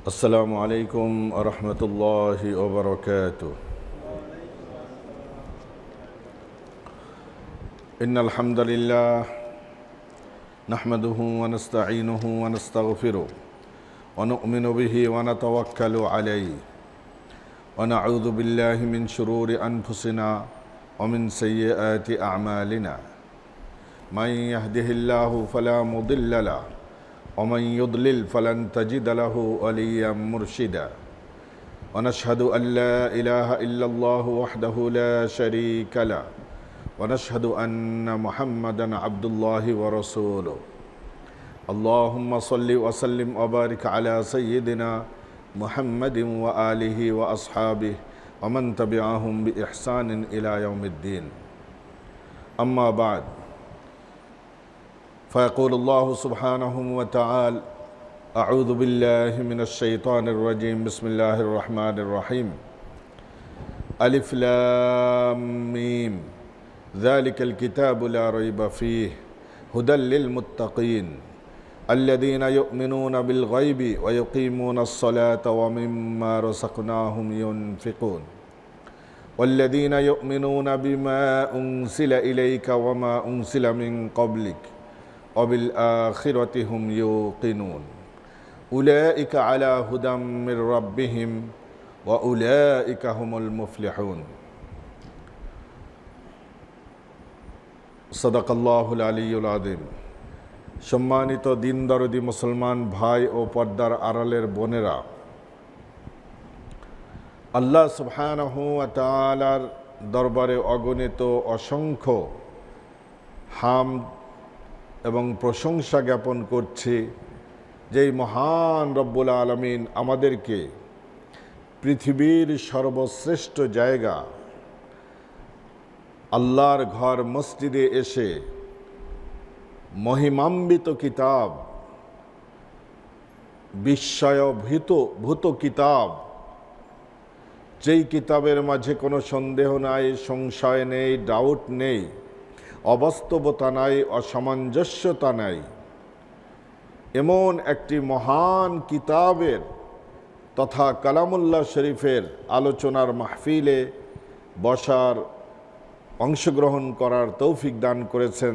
السلام عليكم ورحمة الله وبركاته. إن الحمد لله نحمده ونستعينه ونستغفره ونؤمن به ونتوكل عليه ونعوذ بالله من شرور أنفسنا ومن سيئات أعمالنا. من يهده الله فلا مضل له ومن يضلل فلن تجد له وليا مرشدا. ونشهد أن لا إله إلا الله وحده لا شريك له ونشهد أن محمدا عبد الله ورسوله. اللهم صل وسلم وبارك على سيدنا محمد وآله وأصحابه ومن تبعهم بإحسان إلى يوم الدين. أما بعد، فيقول الله سبحانه وتعالى: أعوذ بالله من الشيطان الرجيم. بسم الله الرحمن الرحيم. ألف لام ميم ذلك الكتاب لا ريب فيه هدى للمتقين الذين يؤمنون بالغيب ويقيمون الصلاة ومما رزقناهم ينفقون والذين يؤمنون بما أنزل إليك وما أنزل من قبلك وبالآخرة هم يوقنون أولئك على هدى من ربهم وأولئك هم المفلحون. صدق الله العلي العظيم. সম্মানিত দিনদরদি মুসলমান ভাই ও পর্দার আড়ালের বোনেরা, আল্লাহ সুবহানাহু ওয়া তাআলার দরবারে অগণিত অসংখ্য হামদ এবং প্রশংসা জ্ঞাপন করছি যেই মহান রব্বুল আলামিন আমাদেরকে পৃথিবীর সর্বশ্রেষ্ঠ জায়গা আল্লাহর ঘর মসজিদে এসে মহিমান্বিত কিতাব, বিস্ময়ভূত কিতাব, যেই কিতাবের মাঝে কোনো সন্দেহ নাই, সংশয় নেই, ডাউট নেই, অবাস্তবতা নাই, অসামঞ্জস্যতা নাই, এমন একটি মহান কিতাবের তথা কালামুল্লাহ শরীফের আলোচনার মাহফিলে বসার, অংশগ্রহণ করার তৌফিক দান করেছেন।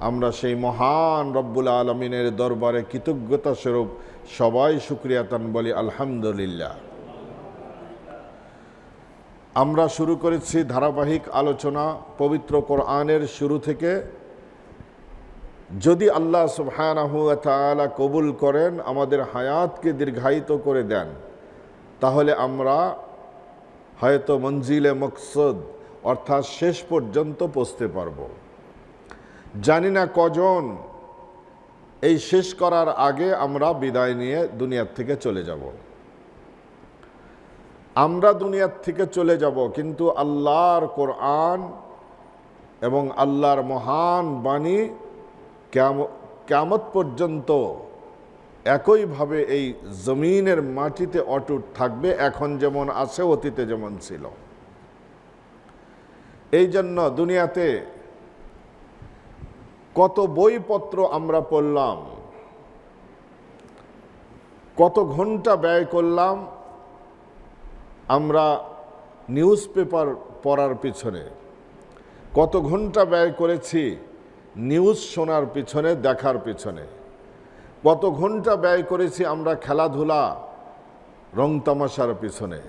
আমরা সেই মহান রব্বুল আলমিনের দরবারে কৃতজ্ঞতা স্বরূপ সবাই শুকরিয়াতান বলি আলহামদুলিল্লাহ। আমরা শুরু করেছি ধারাবাহিক আলোচনা পবিত্র কোরআনের শুরু থেকে। যদি আল্লাহ সুবহানাহু ওয়া তাআলা কবুল করেন, আমাদের হায়াতকে দীর্ঘায়িত করে দেন, তাহলে আমরা হয়তো মঞ্জিলে মকসদ অর্থাৎ শেষ পর্যন্ত পৌঁছতে পারব। জানি না কজন এই শেষ করার আগে আমরা বিদায় নিয়ে দুনিয়ার থেকে চলে যাব। আমরা দুনিয়ার থেকে চলে যাব, কিন্তু আল্লাহর কোরআন এবং আল্লাহর মহান বাণী কিয়ামত পর্যন্ত একইভাবে এই জমিনের মাটিতে অটুট থাকবে, এখন যেমন আছে, অতীতে যেমন ছিল। এই জন্য দুনিয়াতে কত বইপত্র আমরা পড়লাম, কত ঘন্টা ব্যয় করলাম আমরা নিউজ পেপার পড়ার পিছনে, কত ঘন্টা ব্যয় করেছি নিউজ শোনার পিছনে, দেখার পিছনে, কত ঘন্টা ব্যয় করেছি আমরা খেলাধুলা, রং তামাশার পিছনে।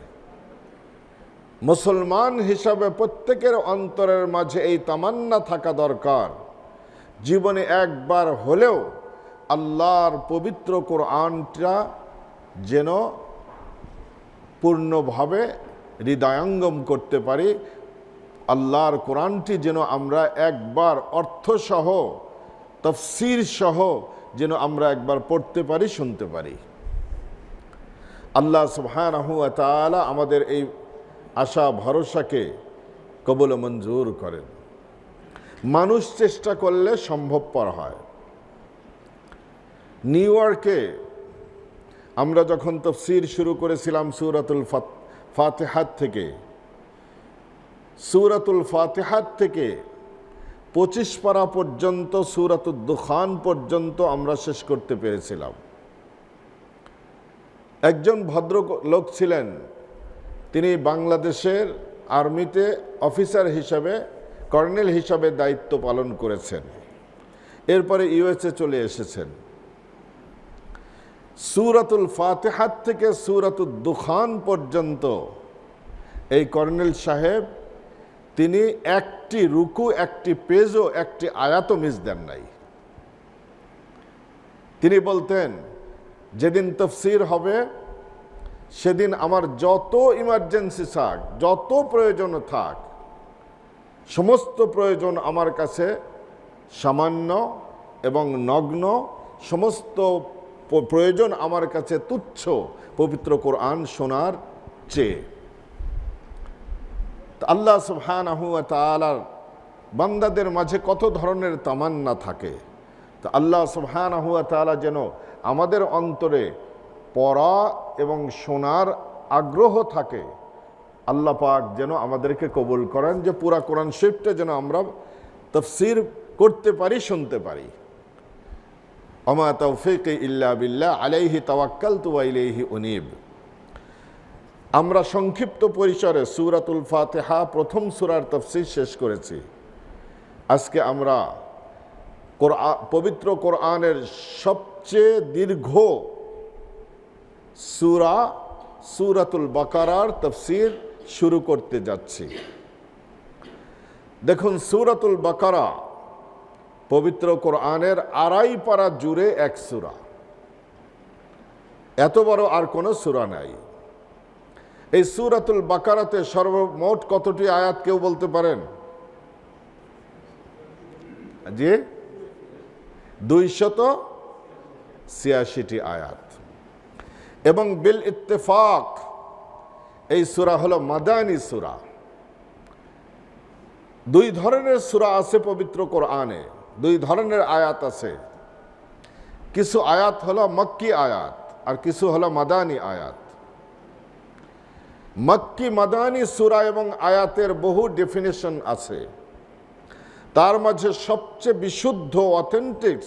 মুসলমান হিসাবে প্রত্যেকের অন্তরের মাঝে এই তামান্না থাকা দরকার, জীবনে একবার হলেও আল্লাহর পবিত্র কোরআনটা যেন পূর্ণভাবে হৃদয়ঙ্গম করতে পারি, আল্লাহর কোরআনটি যেন আমরা একবার অর্থসহ, তাফসীর সহ যেন আমরা একবার পড়তে পারি, শুনতে পারি। আল্লাহ সুবহানাহু ওয়া তাআলা আমাদের এই আশা ভরসাকে কবুল মঞ্জুর করেন। মানুষ চেষ্টা করলে সম্ভবপর হয়। নিউ ইয়র্কে আমরা যখন তাফসীর শুরু করেছিলাম সূরাতুল ফাতিহাত থেকে, সূরাতুল ফাতিহাত থেকে 25 পারা পর্যন্ত, সূরাতুদ দুখান পর্যন্ত আমরা শেষ করতে পেরেছিলাম। একজন ভদ্র লোক ছিলেন, তিনি বাংলাদেশের আর্মিতে অফিসার হিসাবে, কর্নেল হিসাবে দায়িত্ব পালন করেছেন। এরপরে ইউএসএ চলে এসেছেন। সূরাতুল ফাতিহা থেকে সূরাতুদ দুখান পর্যন্ত এই কর্নেল সাহেব তিনি একটি রুকু, একটি পেজও, একটি আয়াতও মিস দেন নাই। তিনি বলতেন, যেদিন তাফসীর হবে সেদিন আমার যত ইমার্জেন্সি থাক, যত প্রয়োজন থাক, সমস্ত প্রয়োজন আমার কাছে সামান্য এবং নগ্ন, সমস্ত প্রয়োজন আমার কাছে তুচ্ছ পবিত্র কোরআন শোনার চেয়ে। আল্লাহ সুবহানাহু ওয়া তাআলার বান্দাদের মাঝে কত ধরনের তামান্না থাকে। তো আল্লাহ সুবহানাহু ওয়া তাআলা যেন আমাদের অন্তরে পড়া এবং শোনার আগ্রহ থাকে, আল্লাহ পাক যেন আমাদেরকে কবুল করেন যে পুরা কোরআন শরীফটা যেন আমরা তাফসীর করতে পারি, শুনতে পারি। ওমা তাওফীকি ইল্লা বিল্লাহ আলাইহি তাওয়াক্কালতু ওয়া ইলাইহি উনীব। আমরা সংক্ষিপ্ত পরিসরে সূরাতুল ফাতিহা প্রথম সূরার তাফসীর শেষ করেছি। আজকে আমরা পবিত্র কোরআনের সবচেয়ে দীর্ঘ সূরা সূরাতুল বাকারার তাফসীর শুরু করতে যাচ্ছি। দেখুন, সূরাতুল বাকারা পবিত্র কোরআনের 2.5 পারা জুড়ে এক সূরা। এত বড় আর কোনো সূরা নাই। এই সূরাতুল বাকারাতে সর্বমোট কতটি আয়াত কেউ বলতে পারেন? জি, 286টি আয়াত। এবং বিল ইত্তেফাক এই সূরা হলো মাদানী সূরা। 2 ধরনের সূরা আছে পবিত্র কোরআনে, 2 ধরনের আয়াত আছে। কিছু আয়াত হলো মক্কি আয়াত আর কিছু হলো মাদানী আয়াত। মক্কি মাদানী সূরা এবং আয়াতের বহু ডেফিনেশন আছে। তার মাঝে সবচেয়ে বিশুদ্ধ অথেন্টিক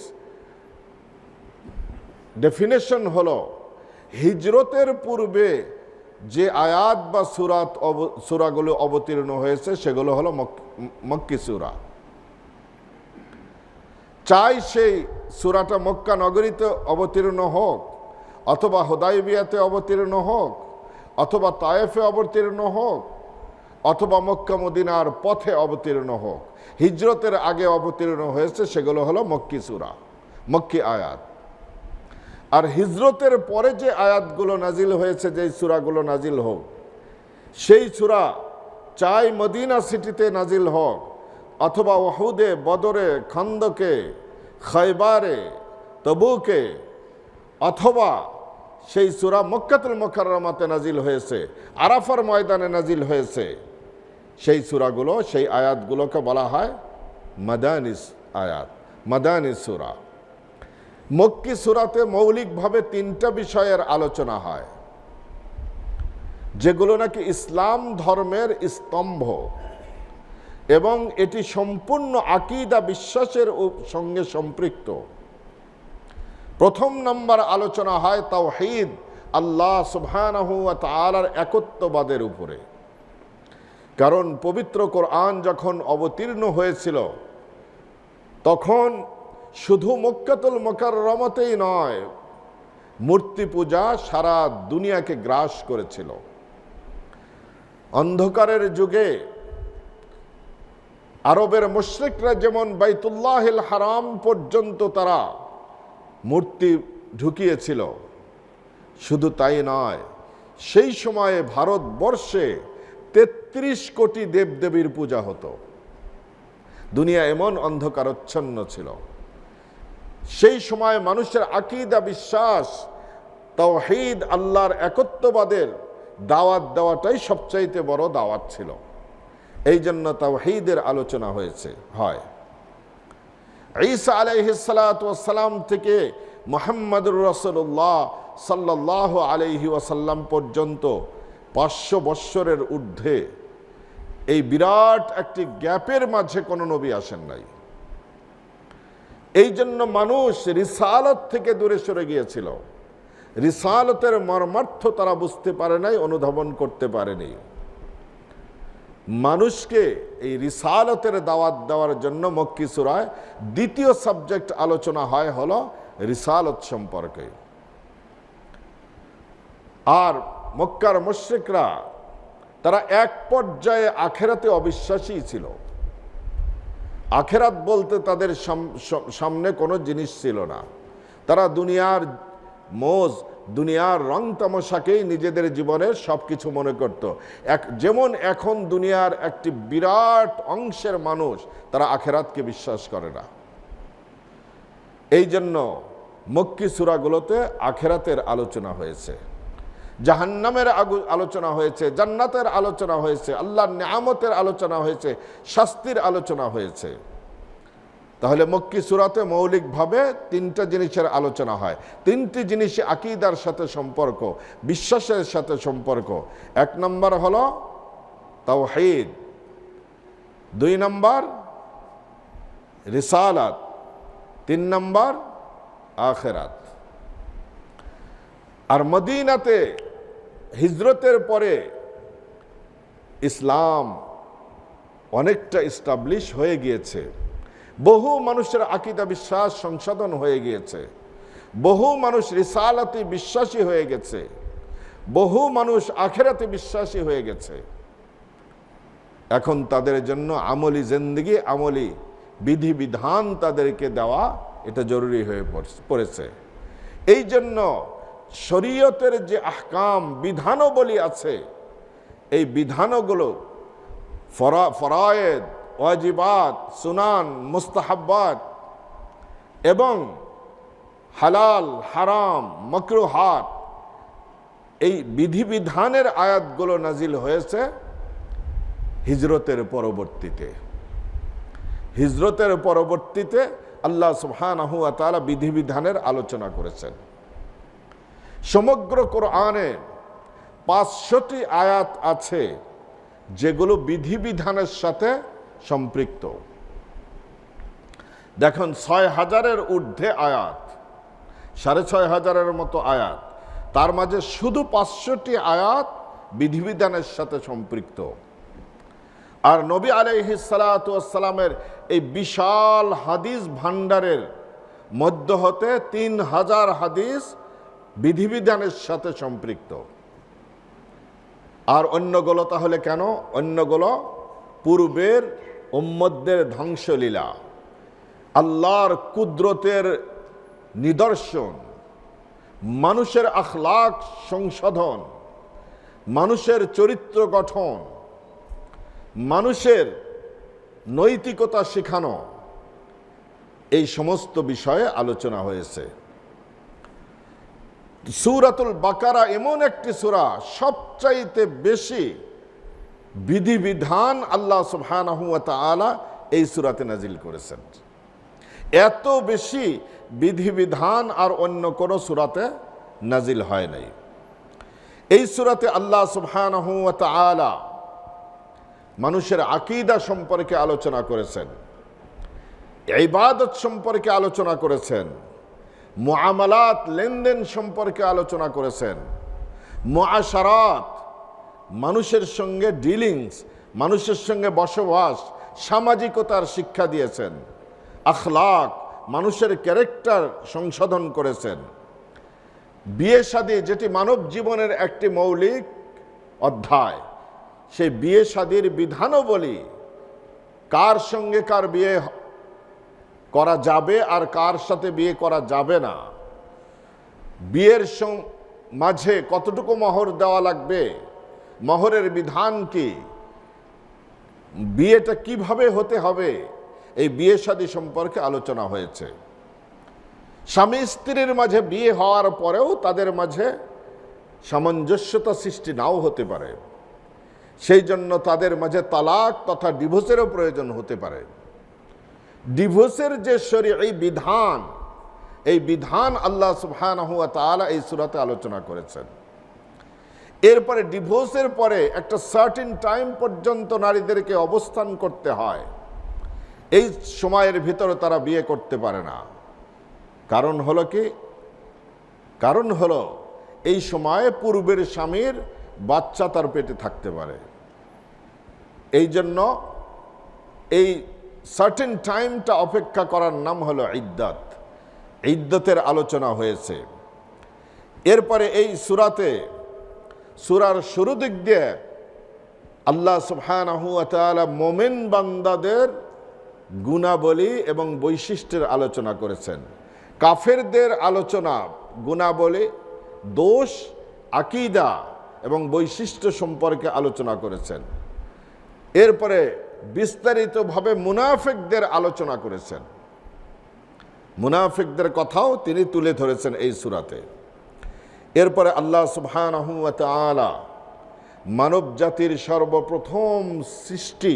ডেফিনেশন হলো হিজরতের পূর্বে যে আয়াত বা সূরাগুলো অবতীর্ণ হয়েছে সেগুলো হলো মক্কি সূরা। চাই সেই সূরাটা মক্কা নগরীতে অবতীর্ণ হোক, অথবা হুদায়বিয়াতে অবতীর্ণ হোক, অথবা তায়েফে অবতীর্ণ হোক, অথবা মক্কা মদিনার পথে অবতীর্ণ হোক, হিজরতের আগে অবতীর্ণ হয়েছে সেগুলো হলো মক্কি সূরা, মক্কি আয়াত। আর হিজরতের পরে যে আয়াতগুলো নাজিল হয়েছে, যেই সূরাগুলো নাজিল হোক, সেই সূরা চাই মদিনা সিটিতে নাজিল হোক, অথবা উহুদে, বদরে, খন্দকে, খায়বারে, তবুকে, অথবা সেই সূরা মক্কাতুল মুকাররমাতে নাজিল হয়েছে, আরাফার ময়দানে নাজিল হয়েছে, সেই সূরাগুলো, সেই আয়াতগুলোকে বলা হয় মাদানী আয়াত, মাদানী সূরা। মক্কি সূরাতে মৌলিকভাবে 3টা বিষয়ের আলোচনা হয়, যেগুলো নাকি ইসলাম ধর্মের স্তম্ভ, এবং এটি সম্পূর্ণ আকীদা, বিশ্বাসের সঙ্গে সম্পৃক্ত। প্রথম নম্বর আলোচনা হয় তাওহীদ, আল্লাহ সুবহানাহু ওয়া তাআলার একত্ববাদের উপরে। কারণ পবিত্র কোরআন যখন অবতীর্ণ হয়েছিল তখন শুধু মক্কাতুল মুকাররমাতেই নয়, মূর্তি পূজা সারা দুনিয়াকে গ্রাস করেছিল। অন্ধকারের যুগে আরবের মুশরিকরা যেমন বাইতুল্লাহিল হারাম পর্যন্ত তারা মূর্তি ঢুকিয়েছিল, শুধু তাই নয়, সেই সময়ে ভারতবর্ষে 33 কোটি দেবদেবীর পূজা হতো। দুনিয়া এমন অন্ধকারচ্ছন্ন ছিল। সেই সময় মানুষের আকীদা, বিশ্বাস, তাওহীদ, আল্লাহর একত্ববাদের দাওয়াত দেওয়াটাই সবচাইতে বড় দাওয়াত ছিল। এই জন্য তাওহীদের আলোচনা হয়। ঈসা আলাইহিস সালাতু ওয়াস সালাম থেকে মুহাম্মদুর রাসূলুল্লাহ সাল্লাল্লাহু আলাইহি ওয়াসাল্লাম পর্যন্ত 500 বৎসরের ঊর্ধ্বে এই বিরাট একটি গ্যাপের মাঝে কোনো নবী আসেন নাই। এই জন্য মানুষ রিসালাত থেকে দূরে সরে গিয়েছিল। রিসালতের মর্মার্থ তারা বুঝতে পারে নাই, অনুধাবন করতে পারেনি। মানুষকে এই রিসালতের দাওয়াত দেওয়ার জন্য মক্কি সূরায় দ্বিতীয় সাবজেক্ট আলোচনা হয় হলো রিসালত সম্পর্কে। আর মক্কার মুশরিকরা তারা এক পর্যায়ে আখেরাতে অবিশ্বাসী ছিল। আখেরাত বলতে তাদের সামনে কোনো জিনিস ছিল না। তারা দুনিয়ার মোজ, দুনিয়ার রং তামাশাকেই নিজেদের জীবনের সব কিছু মনে করত। যেমন এখন দুনিয়ার একটি বিরাট অংশের মানুষ তারা আখেরাতকে বিশ্বাস করে না। এই জন্য মক্কি সূরাগুলোতে আখেরাতের আলোচনা হয়েছে, জাহান্নামের আলোচনা হয়েছে, জান্নাতের আলোচনা হয়েছে, আল্লাহর নিয়ামতের আলোচনা হয়েছে, শাস্তির আলোচনা হয়েছে। তাহলে মক্কি সূরাতে মৌলিকভাবে তিনটা জিনিসের আলোচনা হয়। তিনটি জিনিস আকীদার সাথে সম্পর্ক, বিশ্বাসের সাথে সম্পর্ক। এক নম্বর হলো তাওহীদ, দুই নম্বর রিসালাত, তিন নম্বর আখিরাত। আর মদিনাতে হিজরতের পরে ইসলাম অনেকটা এস্টাবলিশ হয়ে গিয়েছে। বহু মানুষের আকীদা বিশ্বাস সংশোধন হয়ে গিয়েছে, বহু মানুষ রিসালাতে বিশ্বাসী হয়ে গেছে, বহু মানুষ আখিরাতে বিশ্বাসী হয়ে গেছে। এখন তাদের জন্য আমলি জিন্দেগি, আমলি বিধিবিধান তাদেরকে দেওয়া এটা জরুরি হয়ে পড়েছে। এই জন্য শরীয়তের যে আহকাম বিধানাবলী আছে, এই বিধানগুলো ফরায়েদ, ওয়াজিবাত, সুনান, মুস্তাহাব্বাত এবং হালাল, হারাম, মাকরুহাত, এই বিধিবিধানের আয়াতগুলো নাজিল হয়েছে হিজরতের পরবর্তীতে। হিজরতের পরবর্তীতে আল্লাহ সুবহানাহু ওয়া তাআলা বিধিবিধানের আলোচনা করেছেন। সমগ্র কোরআনে 500টি আয়াত আছে যেগুলো বিধিবিধানের সাথে সম্পৃক্ত। দেখুন 6000-এর ঊর্ধ্বে আয়াত, 6500-এর মতো আয়াত, তার মাঝে শুধু 500টি আয়াত বিধিবিধানের সাথে সম্পৃক্ত। আর নবী আলাইহিস সালাতু ওয়াস সালামের এই বিশাল হাদিস ভান্ডারের মধ্য হতে 3000 হাদিস বিধিবিধানের সাথে সম্পৃক্ত। আর অন্যগুলো তাহলে কেন? অন্যগুলো পূর্বের উম্মতদের ধ্বংসলীলা, আল্লাহর কুদরতের নিদর্শন, মানুষের আখলাক সংশোধন, মানুষের চরিত্র গঠন, মানুষের নৈতিকতা শেখানো, এই সমস্ত বিষয়ে আলোচনা হয়েছে। সূরাতুল বাকারা এমন একটি সূরা, সবচাইতে বেশি বিধিবিধান আল্লাহ সুবহানাহু ওয়া তাআলা এই সূরাতে নাজিল করেছেন। এত বেশি বিধিবিধান আর অন্য কোনো সূরাতে নাজিল হয় নাই। এই সূরাতে আল্লাহ সুবহানাহু ওয়া তাআলা মানুষের আকীদা সম্পর্কে আলোচনা করেছেন, ইবাদত সম্পর্কে আলোচনা করেছেন, মুআমালাত লেনদেন সম্পর্কে আলোচনা করেছেন, মুআশারাত মানুষের সঙ্গে ডিলিংস, মানুষের সঙ্গে বসবাস, সামাজিকতার শিক্ষা দিয়েছেন, আখলাক মানুষের ক্যারেক্টার সংশোধন করেছেন, বিয়ে শাদী যেটি মানব জীবনের একটি মৌলিক অধ্যায়, সেই বিয়ে শাদীর বিধানও বলি, কার সঙ্গে কার বিয়ে করা যাবে আর কার সাথে বিয়ে করা যাবে না, বিয়ের মাঝে কতটুকু মোহর দেওয়া লাগবে, মোহরের বিধান কি, বিয়েটা কিভাবে হতে হবে, এই বিয়ে শাদী সম্পর্কে আলোচনা হয়েছে। স্বামী স্ত্রীর মাঝে বিয়ে হওয়ার পরেও তাদের মাঝে সামঞ্জস্যতা সৃষ্টি নাও হতে পারে, সেই জন্য তাদের মাঝে তালাক তথা ডিভোর্সেরও প্রয়োজন হতে পারে। ডিভোর্সের যে শরঈ বিধান, এই বিধান আল্লাহ সুবহানাহু ওয়া তাআলা এই সূরাতে আলোচনা করেছেন। এরপরে ডিভোর্সের পরে একটা সার্টেন টাইম পর্যন্ত নারীদেরকে অবস্থান করতে হয়, এই সময়ের ভিতরে তারা বিয়ে করতে পারে না। কারণ হলো কি? কারণ হলো এই সময় পূর্বের স্বামীর বাচ্চা তার পেটে থাকতে পারে। এই জন্য এই সার্টেন টাইমটা অপেক্ষা করার নাম হলো ইদ্দাত। ইদ্দতের আলোচনা হয়েছে। এরপরে এই সূরাতে, সূরার শুরু দিক দিয়ে আল্লাহ সুবহানাহু ওয়া তাআলা মুমিন বান্দাদের গুণাবলী এবং বৈশিষ্ট্যের আলোচনা করেছেন। কাফেরদের আলোচনা, গুণাবলী, দোষ, আকীদা এবং বৈশিষ্ট্য সম্পর্কে আলোচনা করেছেন। এরপরে বিস্তারিতভাবে মুনাফিকদের আলোচনা করেছেন। মুনাফিকদের কথাও তিনি তুলে ধরেছেন এই সূরাতে। এরপরে আল্লাহ সুবহানাহু ওয়া তাআলা মানব জাতির সর্বপ্রথম সৃষ্টি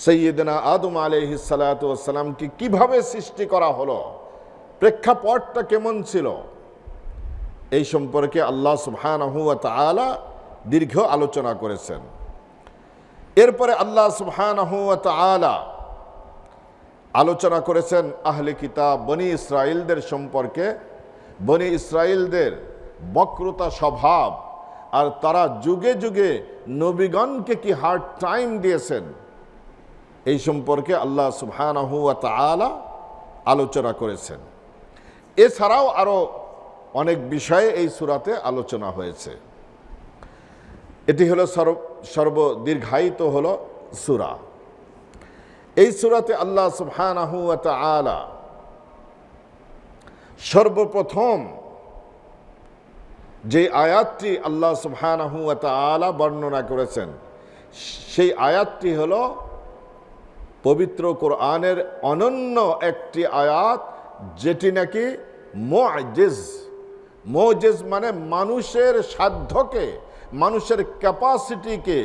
সাইয়্যিদনা আদম আলাইহিস সালাতু ওয়াস সালামকে কিভাবে সৃষ্টি করা হলো, প্রেক্ষাপটটা কেমন ছিল, এই সম্পর্কে আল্লাহ সুবহানাহু ওয়া তাআলা দীর্ঘ আলোচনা করেছেন। এরপরে আল্লাহ সুবহানাহু ওয়া তাআলা আলোচনা করেছেন আহলে কিতাব বনি ইসরাইলদের সম্পর্কে, বনি ইসরাইলদের বক্রতা স্বভাব, আর তারা যুগে যুগে নবীগণকে কি হার্ড টাইম দিয়েছেন, এই সম্পর্কে আল্লাহ সুবহানাহু ওয়া তাআলা আলোচনা করেছেন। এছাড়াও আরো অনেক বিষয়ে এই সূরাতে আলোচনা হয়েছে। এটি হলো সর্বদীর্ঘায়িত হলো সূরা। এই সূরাতে আল্লাহ সুবহানাহু ওয়া তাআলা সর্বপ্রথম যে আয়াতটি আল্লাহ সুবহানাহু ওয়া তাআলা বর্ণনা করেছেন, সেই আয়াতটি হলো পবিত্র কোরআনের অনন্য একটি আয়াত, যেটি নাকি মুআজিজ। মুআজিজ মানে মানুষের সাধ্যকে, মানুষের ক্যাপাসিটিকে,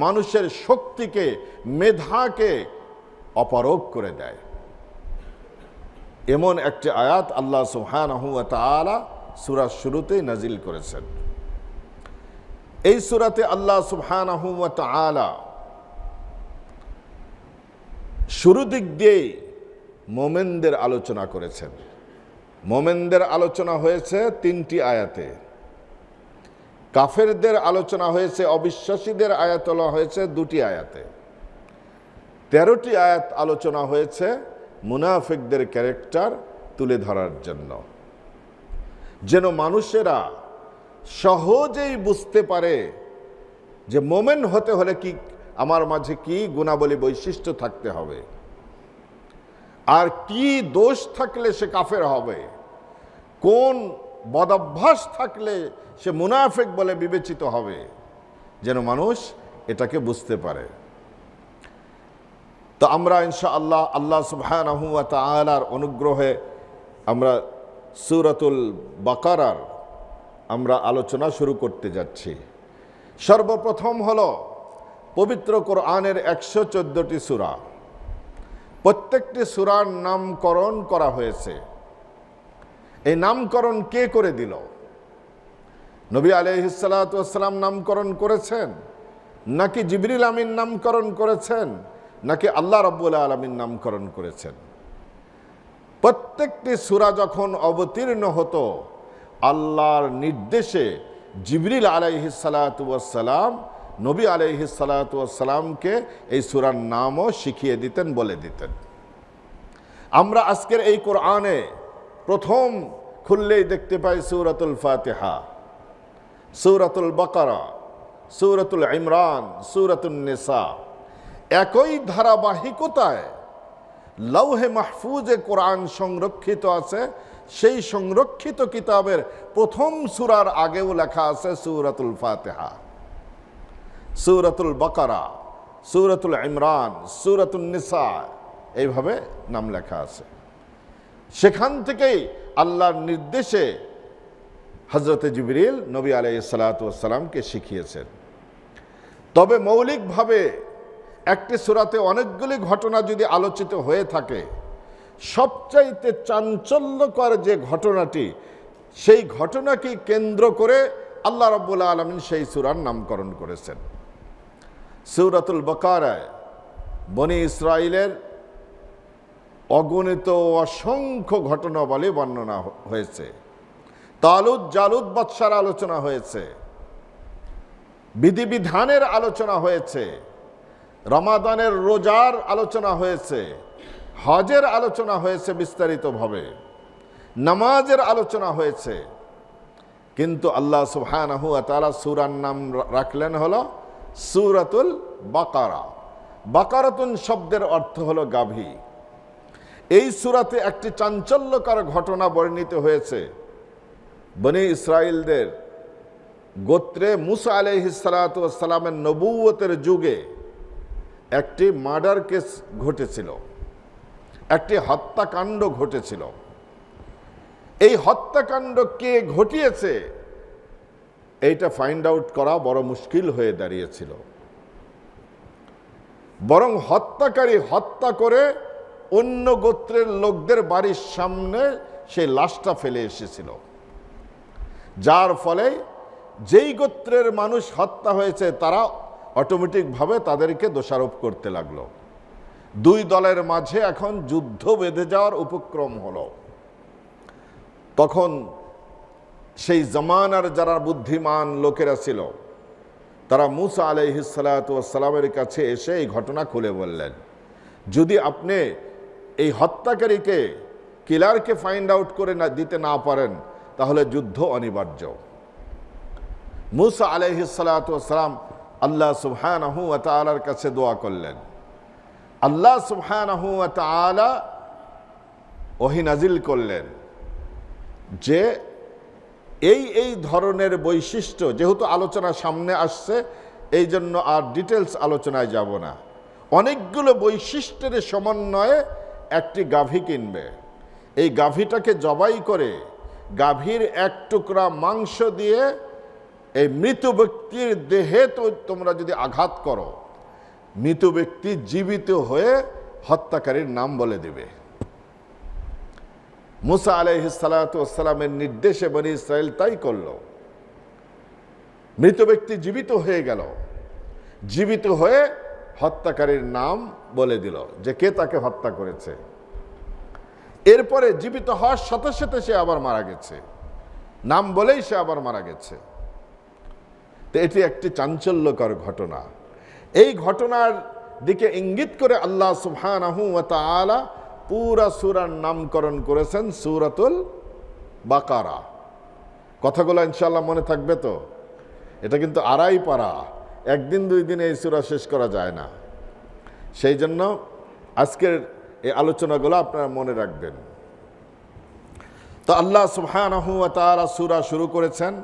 মানুষের শক্তিকে, মেধাকে অপারগ করে দেয়। এমন একটি আয়াত আল্লাহ সুবহানাহু ওয়া তাআলা সূরার শুরুতেই নাজিল করেছেন। এই সূরাতে আল্লাহ সুবহানাহু ওয়া তাআলা শুরু দিক দিয়ে মুমিনদের আলোচনা করেছেন। মুমিনদের আলোচনা হয়েছে 3টি আয়াতে, কাফেরদের আলোচনা হয়েছে, অবিশ্বাসীদের আয়াতনা হয়েছে 2টি আয়াতে, 13টি আয়াত আলোচনা হয়েছে মুনাফিকদের ক্যারেক্টার তুলে ধরার জন্য, যেন মানুষেরা সহজেই বুঝতে পারে যে মুমিন হতে হলে কি, আমার মাঝে কি গুণাবলী বৈশিষ্ট্য থাকতে হবে, আর কি দোষ থাকলে সে কাফের হবে, কোন বদভ্যাস থাকলে সে মুনাফিক বলে বিবেচিত হবে, যেন মানুষ এটাকে বুঝতে পারে। তো আমরা ইনশাআল্লাহ আল্লাহ সুবহানাহু ওয়া তাআলার অনুগ্রহে আমরা সূরাতুল বাকারার আমরা আলোচনা শুরু করতে যাচ্ছি। সর্বপ্রথম হলো পবিত্র কোরআনের 114টি সূরা। প্রত্যেকটি সূরার নামকরণ করা হয়েছে। এই নামকরণ কে করে দিল? নবী আলাইহিস সালাতু ওয়াস সালাম নামকরণ করেছেন, নাকি জিবরিল আমিন নামকরণ করেছেন, নাকি আল্লাহ রাব্বুল আলামিন নামকরণ করেছেন? প্রত্যেকটি সূরা যখন অবতীর্ণ হতো, আল্লাহর নির্দেশে জিবরিল আলাইহিস সালাতু ওয়াস সালাম নবী আলাইহিস সালাতু ওয়াস সালামকে এই সূরার নামও শিখিয়ে দিতেন, বলে দিতেন। আমরা আজকের এই কোরআনে প্রথম খুললেই দেখতে পাই সূরাতুল ফাতিহা, সূরাতুল বাকারা, সূরাতুল ইমরান, সূরাতুন নিসা। একই ধারাবাহিকতায় লৌহে মাহফুজে কোরআন সংরক্ষিত আছে। সেই সংরক্ষিত কিতাবের প্রথম সূরার আগেও লেখা আছে সূরাতুল ফাতিহা, সূরাতুল বাকারা, সূরাতুল ইমরান, সূরাতুন নিসা, এইভাবে নাম লেখা আছে। সেখান থেকেই আল্লাহর নির্দেশে হযরতে জিবরিল নবী আলাইহিস সালাতু ওয়াস সালামকে শিখিয়েছেন। তবে মৌলিকভাবে একটি সূরাতে অনেকগুলি ঘটনা যদি আলোচিত হয়ে থাকে, সবচাইতে চাঞ্চল্যকর যে ঘটনাটি, সেই ঘটনাকে কেন্দ্র করে আল্লাহ রাব্বুল আলামিন সেই সূরার নামকরণ করেছেন। সূরাতুল বাকারায় বনি ইসরাইলের অগণিত অসংখ্য ঘটনাবলী বর্ণনা হয়েছে। তালুত জালুত বাদশার আলোচনা হয়েছে, বিধিবিধানের আলোচনা হয়েছে, রমাদানের রোজার আলোচনা হয়েছে, হজের আলোচনা হয়েছে বিস্তারিতভাবে, নামাজের আলোচনা হয়েছে। কিন্তু আল্লাহ সুবহানাহু ওয়া তাআলা সূরার নাম রাখলেন হলো সূরাতুল বাকারা। বাকারাতুন শব্দের অর্থ হলো গাভী। এই সূরাতে একটি চাঞ্চল্যকর ঘটনা বর্ণিত হয়েছে। বনি ইসরাইলদের গোত্রে মুসা আলাইহিস সালাতু ওয়াস সালামের নবুয়তের যুগে একটি মার্ডার কেস ঘটেছিল, একটি হত্যাকাণ্ড ঘটেছিল। এই হত্যাকাণ্ড কে ঘটিয়েছে এইটা ফাইন্ড আউট করা বড় মুশকিল হয়ে দাঁড়িয়েছিল। বরং হত্যাকারী হত্যা করে অন্য গোত্রের লোকদের বাড়ির সামনে সেই লাশটা ফেলে এসেছিল, যার ফলে যেই গোত্রের মানুষ হত্যা হয়েছে তারা অটোমেটিকভাবে তাদেরকে দোষারোপ করতে লাগলো। দুই দলের মাঝে এখন যুদ্ধ বেঁধে যাওয়ার উপক্রম হলো। তখন সেই জামানার যারা বুদ্ধিমান লোকেরা ছিল তারা মুসা আলাইহিস সালাতু ওয়াস সালামের কাছে এসে এই ঘটনা খুলে বললেন, যদি আপনি এই হত্যাকারীকে, কিলারকে ফাইন্ড আউট করে দিতে না পারেন তাহলে যুদ্ধ অনিবার্য। মুসা আলাইহিস সালাতু ওয়াস সালাম আল্লাহ সুবহানাহু ওয়া তাআলার কাছে দোয়া করলেন। আল্লাহ সুবহানাহু ওয়া তাআলা ওহী নাজিল করলেন যে এই ধরনের বৈশিষ্ট্য, যেহেতু আলোচনা সামনে আসছে এই জন্য আর ডিটেলস আলোচনায় যাব না, অনেকগুলো বৈশিষ্ট্যের সমন্বয়ে একটি গাভী কিনবে। এই গাভীটাকে জবাই করে গাভীর এক টুকরা মাংস দিয়ে এই মৃত ব্যক্তির দেহে তো তোমরা যদি আঘাত করো, মৃত ব্যক্তি জীবিত হয়ে হত্যাকারীর নাম বলে দিবে। মুসা আলাইহিস সালাতু ওয়াস সালামের নির্দেশে বনি ইসরাইল তাই করল। মৃত ব্যক্তি জীবিত হয়ে গেল, জীবিত হয়ে হত্যাকারীর নাম বলে দিল যে কে তাকে হত্যা করেছে। এরপরে জীবিত হওয়ার সাথে সাথে সে আবার মারা গেছে, নাম বলেই সে আবার মারা গেছে। তো এটি একটি চাঞ্চল্যকর ঘটনা। এই ঘটনার দিকে ইঙ্গিত করে আল্লাহ সুবহানাহু ওয়া তাআলা পুরা সূরার নামকরণ করেছেন সূরাতুল বাকারা। কথাগুলো ইনশাআল্লাহ মনে থাকবে তো? এটা কিন্তু আড়াই পারা, একদিন দুই দিনে এই সূরা শেষ করা যায় না। সেই জন্য আজকের এই আলোচনাগুলো আপনারা মনে রাখবেন। তো আল্লাহ সুবহানাহু ওয়া তাআলা সূরা শুরু করেছেন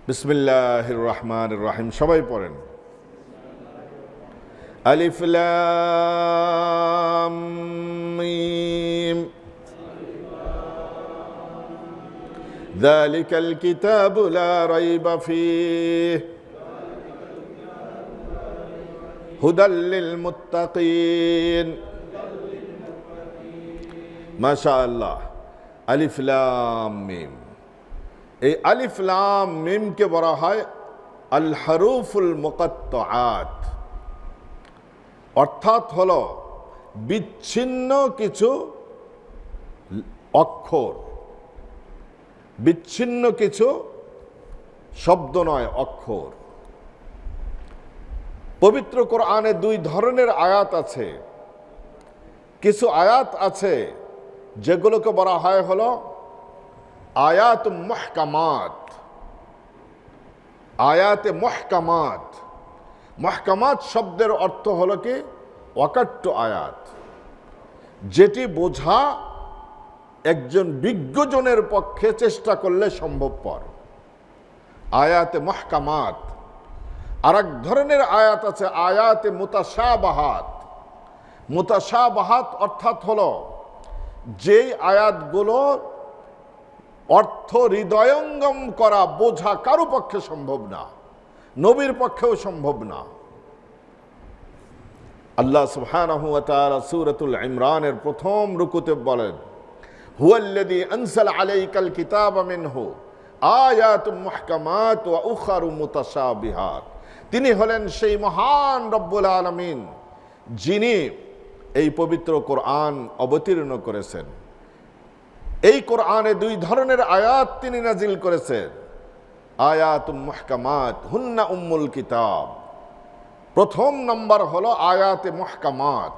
বিসমিল্লাহির রহমানির রহিম। সবাই পড়েন। আলিফ লাম মিম যালিকাল কিতাবু লা রাইবা ফীহি হুদাল লিল মুত্তাকিন। মাশাআল্লাহ। আলিফ লাম মিম, এই আলিফ লাম মিমকে বলা হয় আল হারুফুল মুকাত্তাআত, অর্থাৎ হলো বিচ্ছিন্ন কিছু অক্ষর, বিচ্ছিন্ন কিছু শব্দ নয়, অক্ষর। পবিত্র কোরআনে দুই ধরনের আয়াত আছে। কিছু আয়াত আছে যেগুলোকে বলা হয় হলো আয়াত মুহকামাত। আয়াতে মুহকামাত, মুহকামাত শব্দের অর্থ হলো কি অকাট্য আয়াত, যেটি বোঝা একজন বিজ্ঞজনের পক্ষে চেষ্টা করলে সম্ভবপর। আয়াতে মুহকামাত। আর এক ধরনের আয়াত আছে আয়াতে মুতাশাবাহাত। মুতাশাবাহাত অর্থাৎ হলো যেই আয়াতগুলো অর্থ হৃদয়ঙ্গম করা, বোঝা কারো পক্ষে সম্ভব না, নবীর পক্ষেও সম্ভব না। আল্লাহ সুবহানাহু ওয়া তাআলা সূরাতুল ইমরানের প্রথম রুকুতে বলেন, হুয়াল্লাযী আনজালা আলাইকাল কিতাবা মিনহু আয়াতুম মুহকামাত ওয়া উখারু মুতাশাবিহাত। তিনি হলেন সেই মহান রব্বুল আলামিন যিনি এই পবিত্র কোরআন অবতীর্ণ করেছেন। এই কোরআনে দুই ধরনের আয়াত তিনি নাজিল করেছেন। আয়াতুম মুহকামাত হুন্না উম্মুল কিতাব। প্রথম নম্বর হলো আয়াতে মুহকামাত,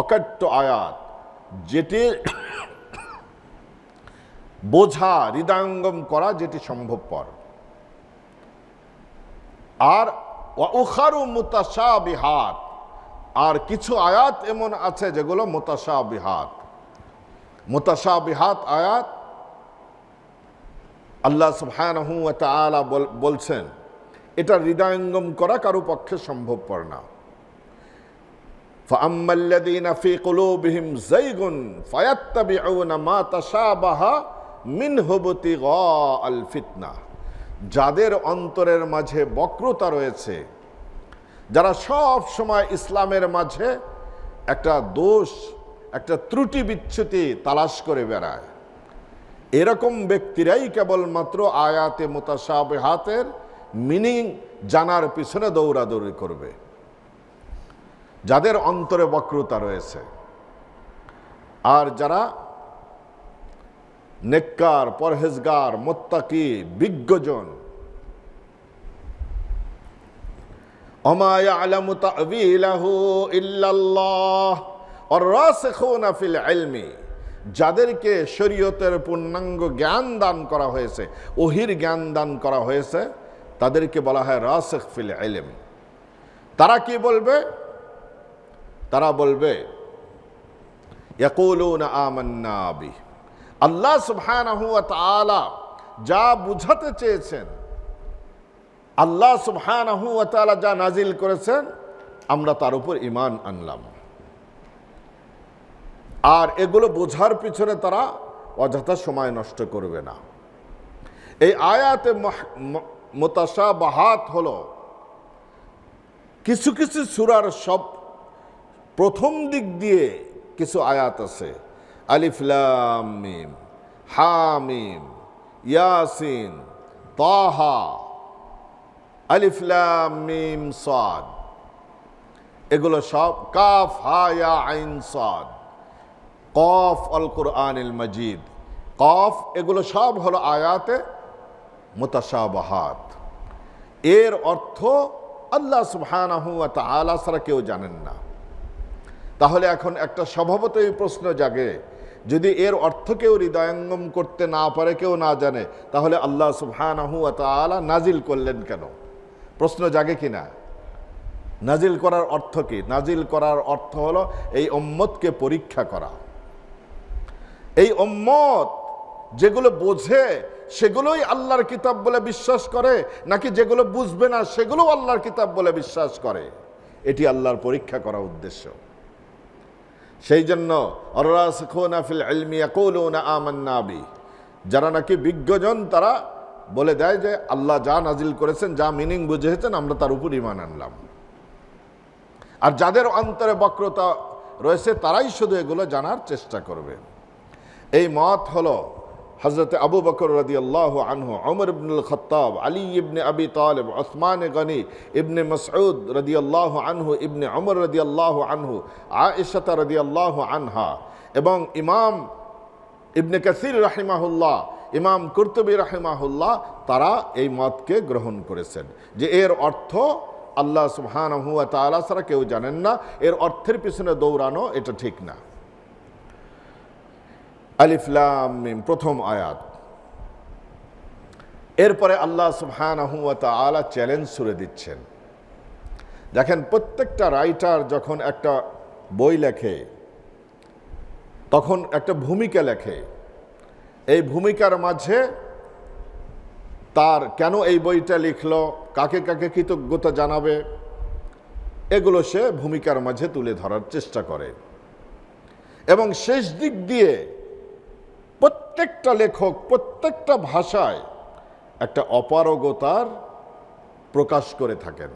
অকাট্য আয়াত, যেটি বোঝা, হৃদয়ঙ্গম করা যেটি সম্ভবপর। আর ওয়া উখারু মুতাশাবিহাত, আর কিছু আয়াত এমন আছে যেগুলো মুতাশাবিহাত। মুতাশাবিহাত আয়াত আল্লাহ সুবহানাহু ওয়া তাআলা বলছেন এটা হৃদয়ঙ্গম করা কারো পক্ষে সম্ভবপর না। ফাআম্মাল্লাযীনা ফী কুলূবিহিম যায়গুন ফায়াত্তাবিউনা মা তাশাবাহা মিনহু ইবতিগাআল ফিতনাহ। যাদের অন্তরের মাঝে বক্রতা রয়েছে, যারা সব সময় ইসলামের মাঝে একটা দোষ, একটা ত্রুটি বিচ্যুতি তালাশ করে বেড়ায়, এরকম ব্যক্তিরাই কেবলমাত্র আয়াতে মুতাশাবিহাতের মিনিং জানার পিছনে দৌড়াদৌড়ি করবে, যাদের অন্তরে বক্রতা রয়েছে। আর যারা নেককার, পরহেজগার, মুত্তাকি, বিজ্ঞজন, ওমা ইয়ালামু তা'ওয়ীলাহু ইল্লাল্লাহ ওয়ার রাসিখুনা ফিল ইলমি, যাদেরকে শরীয়তের পূর্ণাঙ্গ জ্ঞান দান করা হয়েছে, ওহির জ্ঞান দান করা হয়েছে, তাদেরকে বলা হয় রাসিখ ফিল ইলম। তারা কি বলবে? তারা বলবে ইয়াকুলুনা আমান্না বিহি, আল্লাহ সুবহানাহু ওয়া তাআলা যা বুঝাতে চেয়েছেন, আল্লাহ সুবহানাহু ওয়া তাআলা যা নাজিল করেছেন, আমরা তার উপর ঈমান আনলাম। আর এগুলো বোঝার পিছনে তারা অযথা সময় নষ্ট করবে না। এই আয়াতে মুতাশাবাহাত হলো কিছু কিছু সূরার সব প্রথম দিক দিয়ে কিছু আয়াত আছে, আলিফ লাম মিম, হামিম, ইয়াসিন, তাহা, আলিফ লাম মিম সাদ, এগুলো সব, কাফ হা ইয়া আইন সাদ, কফ আল কুরআনিল মাজিদ, কফ, এগুলো সব হলো আয়াতে মুতাশাবাহাত। এর অর্থ আল্লাহ সুবহানাহু ওয়া তাআলা ছাড়া কেউ জানেন না। তাহলে এখন একটা স্বভাবতই প্রশ্ন জাগে, যদি এর অর্থ কেউ হৃদয়ঙ্গম করতে না পারে, কেউ না জানে, তাহলে আল্লাহ সুবহানাহু ওয়া তাআলা নাজিল করলেন কেন? প্রশ্ন জাগে কিনা? নাজিল করার অর্থ কি? নাজিল করার অর্থ হলো এই উম্মতকে পরীক্ষা করা। এই উম্মত যেগুলো বোঝে সেগুলোই আল্লাহর কিতাব বলে বিশ্বাস করে, নাকি যেগুলো বুঝবে না সেগুলো আল্লাহর কিতাব বলে বিশ্বাস করে, এটি আল্লাহর পরীক্ষা করা উদ্দেশ্য। সেই জন্য আর-রাসিখুনা ফিল ইলমি ইয়াকুলুনা আমান্না বিহি, যারা নাকি বিজ্ঞজন, তারা বলে দেয় যে আল্লাহ যা নাজিল করেছেন, যা মিনিং বুঝেছেন, আমরা তার উপর ঈমান আনলাম। আর যাদের অন্তরে বক্রতা রয়েছে তারাই শুধু এগুলো জানার চেষ্টা করবে। এই মত হলো হযরত আবু বকর রাদিয়াল্লাহু আনহু, ওমর ইবনুল খাত্তাব, আলী ইবনে আবি তালিব, উসমান গনি, ইবনে মাসউদ রাদিয়াল্লাহু আনহু, ইবনে ওমর রাদিয়াল্লাহু আনহু, আয়েশা রাদিয়াল্লাহু আনহা, এবং ইমাম ইবনে কাসির রাহিমাহুল্লাহ, ইমাম কুরতুবী রাহিমাহুল্লাহ, তারা এই মতকে গ্রহণ করেছেন যে এর অর্থ আল্লাহ সুবহানাহু ওয়া তাআলা ছাড়া কেউ জানেন না, এর অর্থের পিছনে দৌড়ানো এটা ঠিক না। আলিফ লাম মিম প্রথম আয়াত। এরপরে আল্লাহ সুবহানাহু ওয়া তাআলা চ্যালেঞ্জ ছুড়ে দিচ্ছেন। দেখেন, প্রত্যেকটা রাইটার যখন একটা বই লেখে তখন একটা ভূমিকা লেখে। এই ভূমিকার মাঝে তার কেন এই বইটা লিখলো, কাকে কাকে কৃতজ্ঞতা জানাবে, এগুলো সে ভূমিকার মাঝে তুলে ধরার চেষ্টা করে। এবং শেষ দিক দিয়ে প্রত্যেকটা লেখক প্রত্যেকটা ভাষায় একটা অপারগতার প্রকাশ করে থাকেন।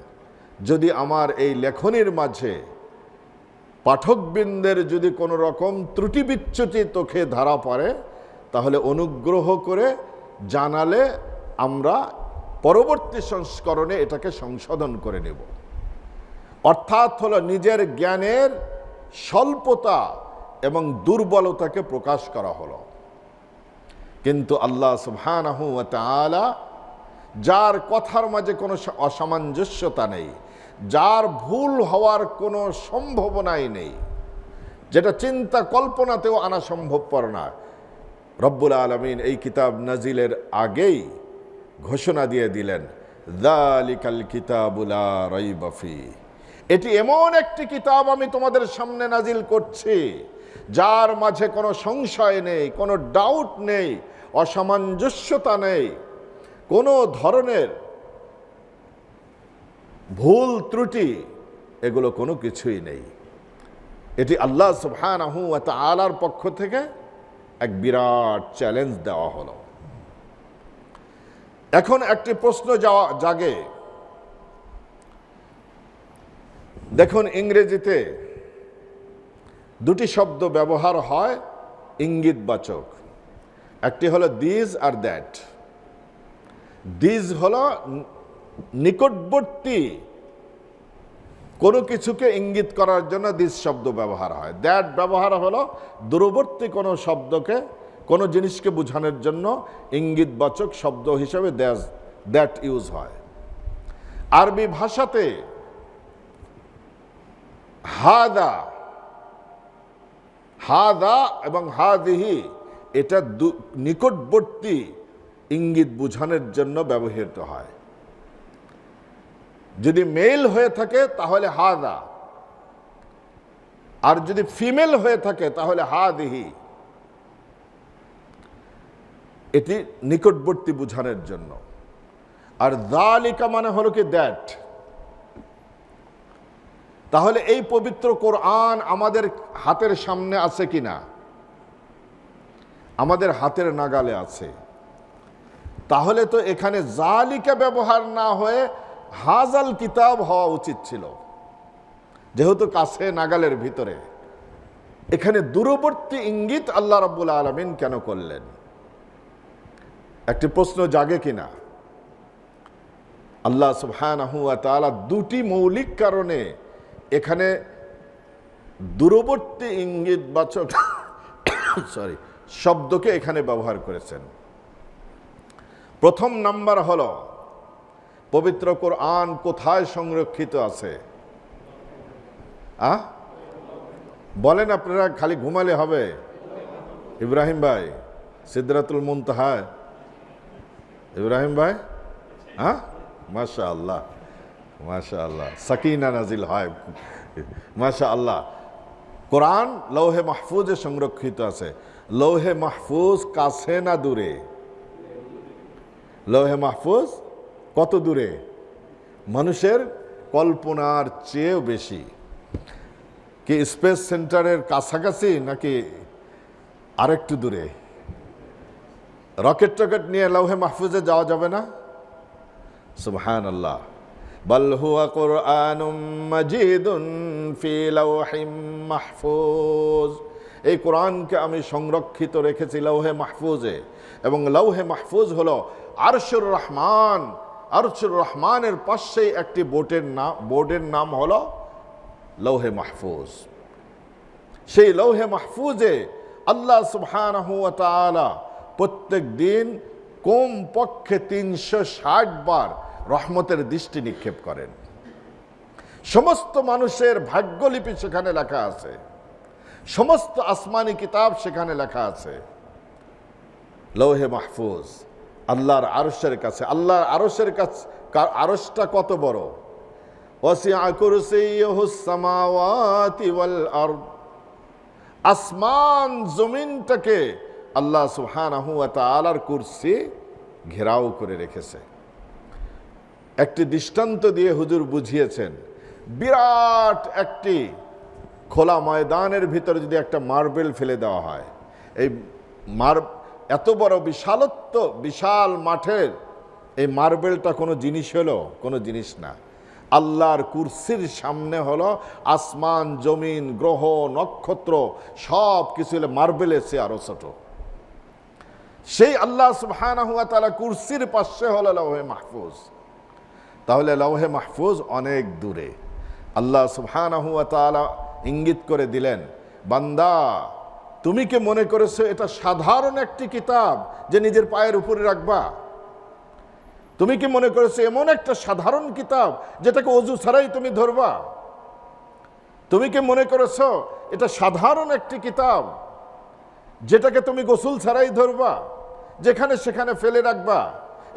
যদি আমার এই লেখনীর মাঝে পাঠকবৃন্দের যদি কোনো রকম ত্রুটি বিচ্যুতি চোখে ধরা পড়ে, তাহলে অনুগ্রহ করে জানালে আমরা পরবর্তী সংস্করণে এটাকে সংশোধন করে নেব। অর্থাৎ হলো নিজের জ্ঞানের স্বল্পতা এবং দুর্বলতাকে প্রকাশ করা হলো। কিন্তু আল্লাহ সুবহানাহু ওয়া তাআলা যার কথার মাঝে কোনো অসামঞ্জস্যতা নেই, যার ভুল হওয়ার কোনো সম্ভাবনাই নেই, যেটা চিন্তা কল্পনাতেও আনা সম্ভবপর না, রব্বুল আলামিন এই কিতাব নাজিলের আগেই ঘোষণা দিয়ে দিলেন, যালিকাল কিতাবু লা রাইবা ফীহ, এটি এমন একটি কিতাব আমি তোমাদের সামনে নাজিল করছি যার মাঝে কোনো সংশয় নেই, কোনো ডাউট নেই, অসামঞ্জস্যতা নেই, কোনো ধরনের ভুল ত্রুটি এগুলো কোনো কিছুই নেই। এটি আল্লাহ সুবহানাহু ওয়া তাআলার পক্ষ থেকে এক বিরাট চ্যালেঞ্জ দেওয়া হলো। এখন একটি প্রশ্ন জাগে, দেখুন ইংরেজিতে দুটি শব্দ ব্যবহার হয় ইঙ্গিতবাচক, একটি হলো দিস আর দ্যাট। দিস হলো নিকটবর্তী কোনো কিছুকে ইঙ্গিত করার জন্য দিস শব্দ ব্যবহার হয়, দ্যাট ব্যবহার হলো দূরবর্তী কোনো শব্দকে, কোনো জিনিসকে বোঝানোর জন্য ইঙ্গিতবাচক শব্দ হিসেবে দ্যাট ইউজ হয়। আরবি ভাষাতে হাদা, হাদা এবং হাদিহি এটা নিকটবর্তী ইঙ্গিত বোঝানোর জন্য ব্যবহৃত হয়। যদি মেল হয়ে থাকে তাহলে হাদা, আর যদি ফিমেল হয়ে থাকে তাহলে হাদিহি, এটি নিকটবর্তী বোঝানোর জন্য। আর যালিকা মানে হলো কি দ্যাট। তাহলে এই পবিত্র কোরআন আমাদের হাতের সামনে আছে কিনা? আমাদের হাতের নাগালে আছে। তাহলে তো এখানে যালিকা ব্যবহার না হয়ে হাজাল কিতাব হওয়া উচিত ছিল, যেহেতু কাছে নাগালের ভিতরে। এখানে দূরবর্তী ইঙ্গিত আল্লাহ রাব্বুল আলামিন কেন করলেন? একটি প্রশ্ন জাগে কিনা? আল্লাহ সুবহানাহু ওয়া তাআলা দুটি মৌলিক কারণে এখানে দূরবর্তী ইঙ্গিতবাচক শব্দকে এখানে ব্যবহার করেছেন। প্রথম নাম্বার হলো, পবিত্র কোরআন কোথায় সংরক্ষিত আছে? বলেন আপনারা, খালি ঘুমালে হবে? ইব্রাহিম ভাই, সিদরাতুল মুনতাহা। ইব্রাহিম ভাই, মাশাআল্লাহ মাশাআল্লাহ, সাকিনা নাজিল হয়, মাশাআল্লাহ। কোরআন লৌহে মাহফুজে সংরক্ষিত আছে। লৌহে মাহফুজ কাছে না দূরে? লৌহে মাহফুজ কত দূরে? মানুষের কল্পনার চেয়েও বেশি। কি স্পেস সেন্টারের কাছাকাছি নাকি আরেকটু দূরে? রকেট টকেট নিয়ে লৌহে মাহফুজে যাওয়া যাবে না? সুবহানাল্লাহ। বাল হুয়া কুরআনুম মাজিদুন ফি লাওহিম মাহফুজ। এই কোরআনকে আমি সংরক্ষিত রেখেছি লৌহে মাহফুজে, এবং লৌহে মাহফুজ হলো আরশুর রহমান। আরশুর রহমানের পাশেই একটি বোর্ডের নাম হলো লৌহে মাহফুজ। সেই লৌহে মাহফুজে আল্লাহ সুবহানাহু ওয়া তাআলা প্রত্যেক দিন কমপক্ষে 360 বার রহমতের দৃষ্টি নিক্ষেপ করেন। সমস্ত মানুষের ভাগ্যলিপি সেখানে লেখা আছে, সমস্ত আসমানি কিতাব সেখানে লেখা আছে। লৌহে মাহফুজ আল্লাহর আরশের কাছে। আল্লাহর আরশের কাছে, আরশটা কত বড়! ওয়াসিআ কুরসিয়ুহুস সামাওয়াতি ওয়াল আরদ। আসমান জমিনটাকে আল্লাহ সুবহানাহু ওয়া তাআলার কুরসি ঘেরাও করে রেখেছে। একটি দৃষ্টান্ত দিয়ে হুজুর বুঝিয়েছেন, বিরাট একটি খোলা ময়দানের ভিতরে যদি একটা মার্বেল ফেলে দেওয়া হয়, এই এত বড় বিশাল মাঠের এই মার্বেলটা কোনো জিনিস হলো? কোনো জিনিস না। আল্লাহর কুরসির সামনে হলো আসমান, জমিন, গ্রহ, নক্ষত্র, সব কিছু হলো মার্বেলের চেয়ে আরো ছোট। সেই আল্লাহ সুবহানাহু ওয়া তাআলা কুরসির পাশে হলো লৌহে মাহফুজ। তাহলে লৌহে মাহফুজ অনেক দূরে। আল্লাহ সুবহানাহু ওয়া তাআলা ইঙ্গিত করে দিলেন, বান্দা তুমি কি মনে করেছো এটা সাধারণ একটি কিতাব যে নিজের পায়ের উপরে রাখবা? তুমি কি মনে করেছো এমন একটা সাধারণ কিতাব যেটাকে অজু ছাড়াই তুমি ধরবা? তুমি কি মনে করেছো এটা সাধারণ একটি কিতাব যেটাকে তুমি গোসল ছাড়াই ধরবা, যেখানে সেখানে ফেলে রাখবা?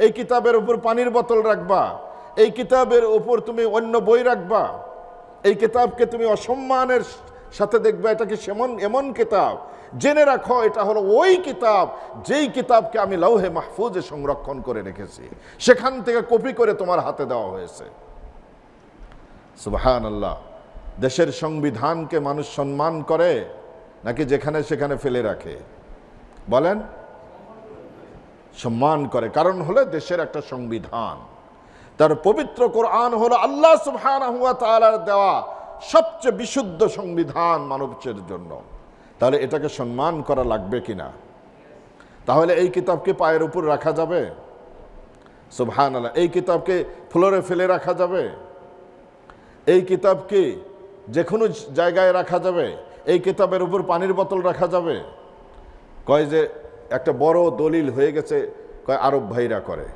এই কিতাবের উপর পানির বোতল রাখবা, এই কিতাবের উপর তুমি অন্য বই রাখবা, এই কিতাবকে তুমি অসম্মানের সাথে দেখবে? এটা কি এমন কিতাব? জেনে রাখো এটা হলো ওই কিতাব যেই কিতাবকে আমি লাউহে মাহফুজে সংরক্ষণ করে রেখেছি, সেখান থেকে কপি করে তোমার হাতে দেওয়া হয়েছে। সুবহানাল্লাহ। দেশের সংবিধানকে মানুষ সম্মান করে নাকি যেখানে সেখানে ফেলে রাখে? বলেন। সম্মান করে, কারণ হলো দেশের একটা সংবিধান, তার পবিত্র কোরআন হলো আল্লাহ সুবহানাহু ওয়া তাআলার দেওয়া সবচেয়ে বিশুদ্ধ সংবিধান মানবচের জন্য। তাহলে এটাকে সম্মান করা লাগবে কিনা? তাহলে এই কিতাবকে পায়ের উপর রাখা যাবে? সুবহানাল্লাহ। এই কিতাবকে ফ্লোরে ফেলে রাখা যাবে? এই কিতাবকে যে কোনো জায়গায় রাখা যাবে? এই কিতাবের উপর পানির বোতল রাখা যাবে? কয় যে একটা বড় দলিল হয়ে গেছে, কয় আরব ভাইরা করে।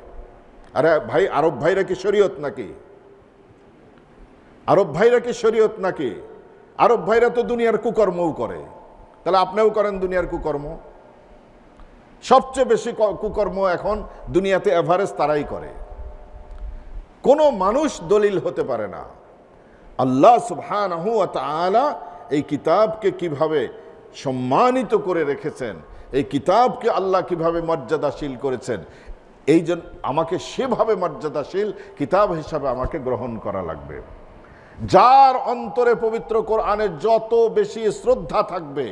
আরে ভাই, আরব ভাইরা কি শরীয়ত নাকি? আরব ভাইরা কি শরীয়ত নাকি? আরব ভাইরা তো দুনিয়ার কুকর্মও করে, তাহলে আপনিও করেন দুনিয়ার কুকর্ম। সবচেয়ে বেশি কুকর্ম এখন দুনিয়াতে এভারেজ তারাই করে। কোনো মানুষ দলিল হতে পারে না। আল্লাহ সুবহানাহু ওয়া তাআলা এই কিতাবকে কিভাবে সম্মানিত করে রেখেছেন, এই কিতাবকে আল্লাহ কিভাবে মর্যাদাশীল করেছেন, এই জন্য আমাকে সেভাবে মর্যাদাশীল কিতাব হিসাবে আমাকে গ্রহণ করা লাগবে। যার অন্তরে পবিত্র কোরআনের যত বেশি শ্রদ্ধা থাকবে,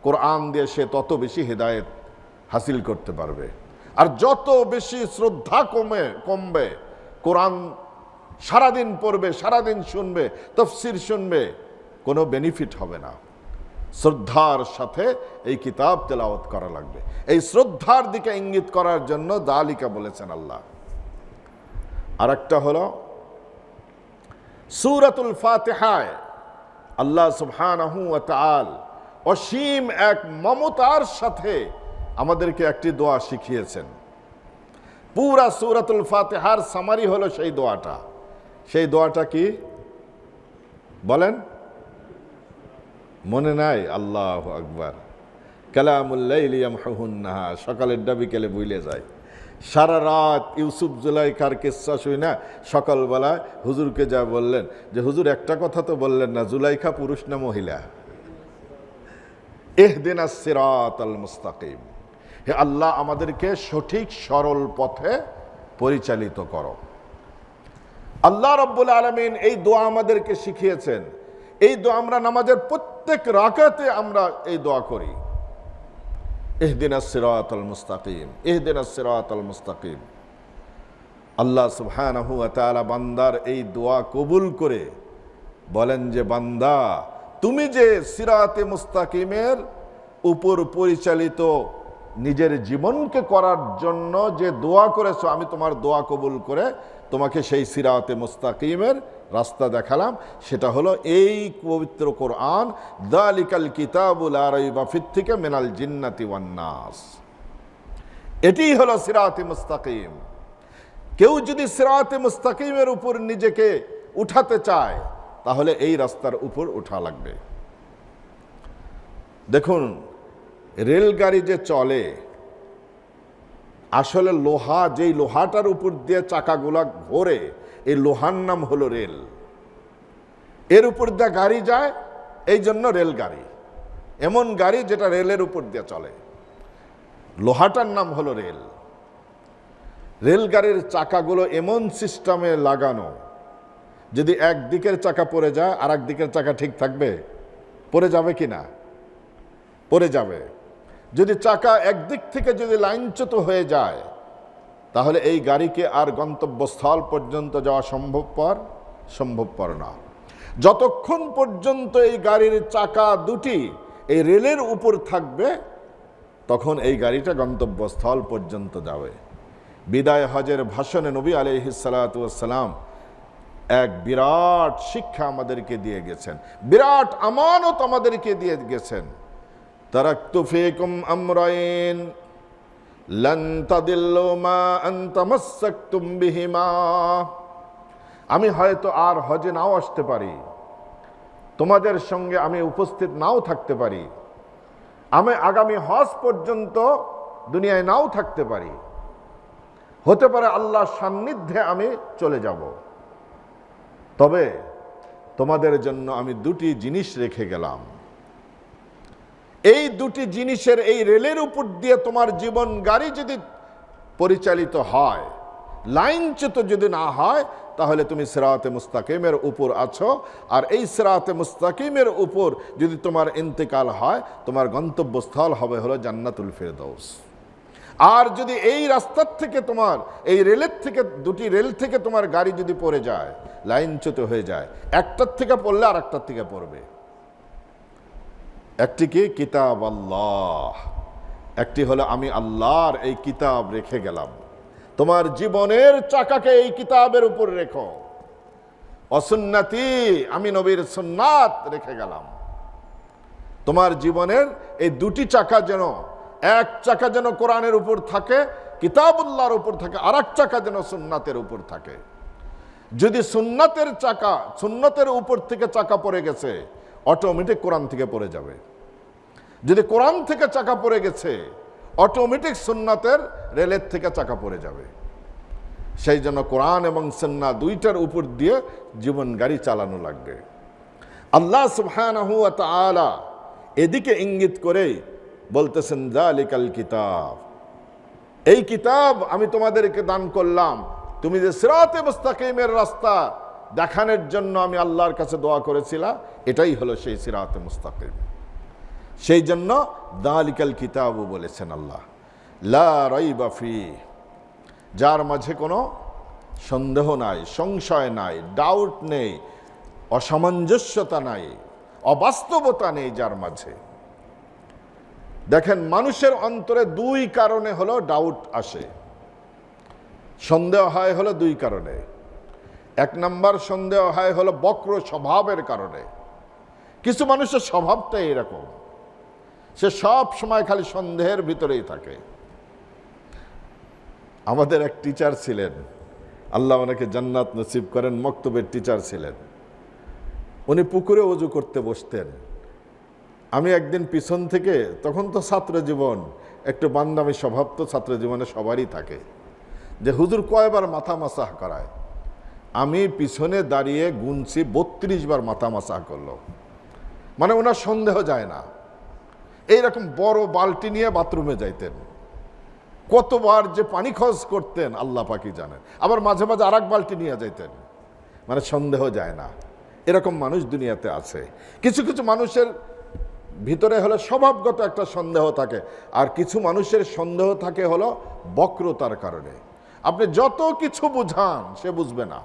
কোরআন দিয়ে সে তত বেশি হেদায়েত হাসিল করতে পারবে। আর যত বেশি শ্রদ্ধা কমবে, কোরআন সারাদিন পড়বে, সারাদিন শুনবে, তাফসীর শুনবে, কোনো বেনিফিট হবে না। শ্রদ্ধার সাথে এই কিতাব তেলাওয়াত করা লাগবে। এই শ্রদ্ধার দিকে ইঙ্গিত করার জন্য দালিকা বলেছেন আল্লাহ। আর একটা হলো সূরাতুল ফাতিহায় আল্লাহ সুবহানাহু ওয়া তাআলা অসীম এক মমতার সাথে আমাদেরকে একটি দোয়া শিখিয়েছেন। পুরা সূরাতুল ফাতিহার সামারি হলো সেই দোয়াটা। সেই দোয়াটা কি বলেন? মনে নাই? আল্লাহু আকবার। কালামুল লাইলি ইয়ামহুন নাহার, সকালের বিকেলে ভুলে যায়। সারা রাত ইউসুফ জুলাইখার কিচ্ছা শুই না, সকালবেলা হুজুরকে যা বললেন যে হুজুর একটা কথা তো বললেন না, জুলাইখা পুরুষ না মহিলা? ইহদিনাস সিরাতাল মুস্তাকিম, হে আল্লাহ আমাদেরকে সঠিক সরল পথে পরিচালিত করো। আল্লাহ রাব্বুল আলামিন এই দোয়া আমাদেরকে শিখিয়েছেন। এই দোয়া আমরা নামাজের প্রত্যেক রাকাতে আমরা এই দোয়া করি, ইহদিনাস সিরাতাল মুস্তাকিম, ইহদিনাস সিরাতাল মুস্তাকিম। আল্লাহ সুবহানাহু ওয়া তাআলা বান্দার এই দোয়া কবুল করে বলেন যে বান্দা, তুমি যে সিরাতে মুস্তাকিমের উপর পরিচালিত নিজের জীবনকে করার জন্য যে দোয়া করেছো, আমি তোমার দোয়া কবুল করে তোমাকে সেই সিরাতে মুস্তাকিমের রাস্তা দেখালাম। সেটা হলো এই পবিত্র কোরআন, যালিকাল কিতাবু লা রাইবা ফিহি থেকে মিনাল জিন্নাতি ওয়ান নাস। এটিই হলো সিরাতে মুস্তাকিম। কেউ যদি সিরাতে মুস্তাকিমের উপর নিজেকে উঠাতে চায় তাহলে এই রাস্তার উপর উঠা লাগবে। দেখুন, রেলগাড়ি যে চলে, আসলে লোহা, যেই লোহাটার উপর দিয়ে চাকাগুলা ঘোরে, এই লোহার নাম হলো রেল। এর উপর দিয়ে গাড়ি যায়, এই জন্য রেলগাড়ি। এমন গাড়ি যেটা রেলের উপর দিয়ে চলে, লোহাটার নাম হলো রেল। রেলগাড়ির চাকাগুলো এমন সিস্টেমে লাগানো, যদি একদিকের চাকা পড়ে যায় আর এক দিকের চাকা ঠিক থাকবে? পড়ে যাবে কিনা? পড়ে যাবে। যদি চাকা একদিক থেকে যদি লাইনচ্যুত হয়ে যায় তাহলে এই গাড়িকে আর গন্তব্যস্থল পর্যন্ত যাওয়া সম্ভবপর না। যতক্ষণ পর্যন্ত এই গাড়ির চাকা দুটি এই রেলের উপর থাকবে তখন এই গাড়িটা গন্তব্যস্থল পর্যন্ত যাবে। বিদায় হজের ভাষণে নবী আলাইহিস সালাতু ওয়াস সালাম এক বিরাট শিক্ষা আমাদেরকে দিয়ে গেছেন, বিরাট আমানত আমাদেরকে দিয়ে গেছেন। তারাকতু ফীকুম আমরাইন লান তাদিল্লু মা আন তামাসসাকতুম বিহিমা। আমি হয়তো আর হজে নাও আসতে পারি, তোমাদের সঙ্গে আমি উপস্থিত নাও থাকতে পারি, আমি আগামী হজ পর্যন্ত দুনিয়ায় নাও থাকতে পারি, হতে পারে আল্লাহর সান্নিধ্যে আমি চলে যাব, তবে তোমাদের জন্য আমি দুটি জিনিস রেখে গেলাম। এই দুটি জিনিসের, এই রেলের উপর দিয়ে তোমার জীবন গাড়ি যদি পরিচালিত হয়, লাইনচ্যুত যদি না হয়, তাহলে তুমি সিরাতে মুস্তাকিমের উপর আছো। আর এই সিরাতে মুস্তাকিমের উপর যদি তোমার ইন্তেকাল হয়, তোমার গন্তব্যস্থল হবে হলো জান্নাতুল ফেরদৌস। আর যদি এই রাস্তার থেকে তোমার, এই রেলের থেকে, দুটি রেল থেকে তোমার গাড়ি যদি পড়ে যায়, লাইনচ্যুত হয়ে যায়, একটার থেকে পড়লে আর একটার থেকে পড়বে। একটি কি? কিতাব আল্লাহ। একটি হলো আমি আল্লাহর এই কিতাব রেখে গেলাম। তোমার জীবনের চাকাকে এই কিতাবের উপর রেখো। অসুন্নতি, আমি নবীর সুন্নাত রেখে গেলাম। তোমার জীবনের এই দুটি চাকা যেন, এক চাকা যেন কোরআনের উপর থাকে, কিতাবুল্লাহর উপর থাকে, আর এক চাকা যেন সুন্নাতের উপর থাকে। যদি সুন্নাতের চাকা, সুন্নাতের উপর থেকে চাকা পড়ে গেছে, অটোমেটিক কোরআন থেকে পড়ে যাবে। যদি কোরআন থেকে চাকা পড়ে গেছে, অটোমেটিক সুন্নাতের রেলের থেকে চাকা পড়ে যাবে। সেই জন্য কোরআন এবং সুন্নাহ দুইটার উপর দিয়ে জীবন গাড়ি চালানো লাগবে। আল্লাহ সুবহানাহু ওয়া তাআলা এদিকে ইঙ্গিত করেই বলতেছেন, যালিকাল কিতাব, এই কিতাব আমি তোমাদেরকে দান করলাম। তুমি যে সিরাতে মুস্তাকিমের রাস্তা দেখানোর জন্য আমি আল্লাহর কাছে দোয়া করেছিলাম, এটাই হলো সেই সিরাতে মুস্তাকিম। সেই জন্য যালিকাল কিতাবও বলেছেন আল্লাহ, লা রাইবা ফিহ, যার মাঝে কোনো সন্দেহ নাই, সংশয় নাই, ডাউট নেই, অসামঞ্জস্যতা নাই, অবাস্তবতা নেই যার মাঝে। দেখেন, মানুষের অন্তরে দুই কারণে হলো ডাউট আসে, সন্দেহ হয় হলো দুই কারণে। এক নম্বর সন্দেহ হয় হলো বক্র স্বভাবের কারণে। কিছু মানুষের স্বভাবটাই এরকম, সে সব সময় খালি সন্দেহের ভিতরেই থাকে। আমাদের এক টিচার ছিলেন, আল্লাহ ওনাকে জান্নাত নসিব করেন, মক্তবের টিচার ছিলেন। উনি পুকুরে ওযু করতে বসতেন। আমি একদিন পিছন থেকে, তখন তো ছাত্র জীবন, একটু বান্দামি স্বভাব তো ছাত্র জীবনে সবারই থাকে, যে হুজুর কয়বার মাথা মাসাহ করায়। আমি পিছনে দাঁড়িয়ে গুনছি 32 বার মাথা মাসাহ করলো। মানে ওনার সন্দেহ যায় না। এইরকম বড় বালতি নিয়ে বাথরুমে যাইতেন, কতবার যে পানি খরচ করতেন আল্লাহ পাকই জানেন। আবার মাঝে মাঝে আর এক বালতি নিয়ে যাইতেন, মানে সন্দেহ যায় না। এরকম মানুষ দুনিয়াতে আছে। কিছু কিছু মানুষের ভিতরে হলো স্বভাবগত একটা সন্দেহ থাকে, আর কিছু মানুষের সন্দেহ থাকে হলো বক্রতার কারণে। আপনি যত কিছু বুঝান সে বুঝবে না।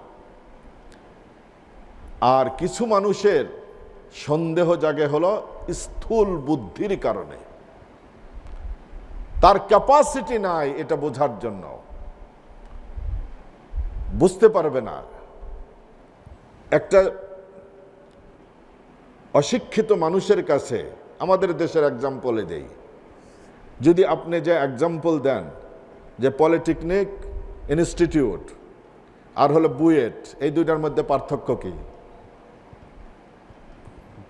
আর কিছু মানুষের সন্দেহ জাগে হলো স্থূল বুদ্ধির কারণে, তার ক্যাপাসিটি নাই এটা বোঝার জন্য, বুঝতে পারবে না। একটা অশিক্ষিত মানুষের কাছে আমাদের দেশের এক্সাম্পলে দেই, যদি আপনি যে এক্সাম্পল দেন যে পলিটেকনিক ইনস্টিটিউট আর হলো বুয়েট, এই দুইটার মধ্যে পার্থক্য কি,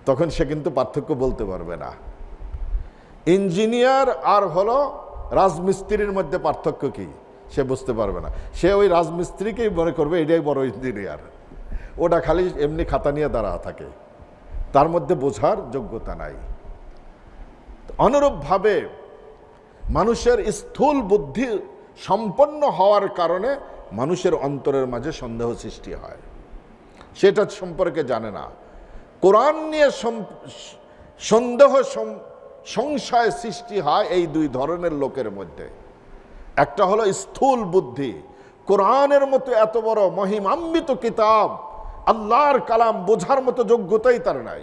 তখন সে কিন্তু পার্থক্য বলতে পারবে না। ইঞ্জিনিয়ার আর হলো রাজমিস্ত্রির মধ্যে পার্থক্য কি, সে বুঝতে পারবে না। সে ওই রাজমিস্ত্রিকেই মনে করবে এটাই বড় ইঞ্জিনিয়ার, ওটা খালি এমনি খাতা নিয়ে দাঁড়া থাকে, তার মধ্যে বোঝার যোগ্যতা নাই। অনুরূপভাবে মানুষের স্থূল বুদ্ধি সম্পন্ন হওয়ার কারণে মানুষের অন্তরের মাঝে সন্দেহ সৃষ্টি হয়, সেটা সম্পর্কে জানে না। কোরআন নিয়ে সন্দেহ সংশয় সৃষ্টি হয় এই দুই ধরনের লোকের মধ্যে। একটা হলো স্থূল বুদ্ধি, কোরআনের মতো এত বড় মহিমান্বিত কিতাব, আল্লাহর কালাম বোঝার মতো যোগ্যতাই তার নাই,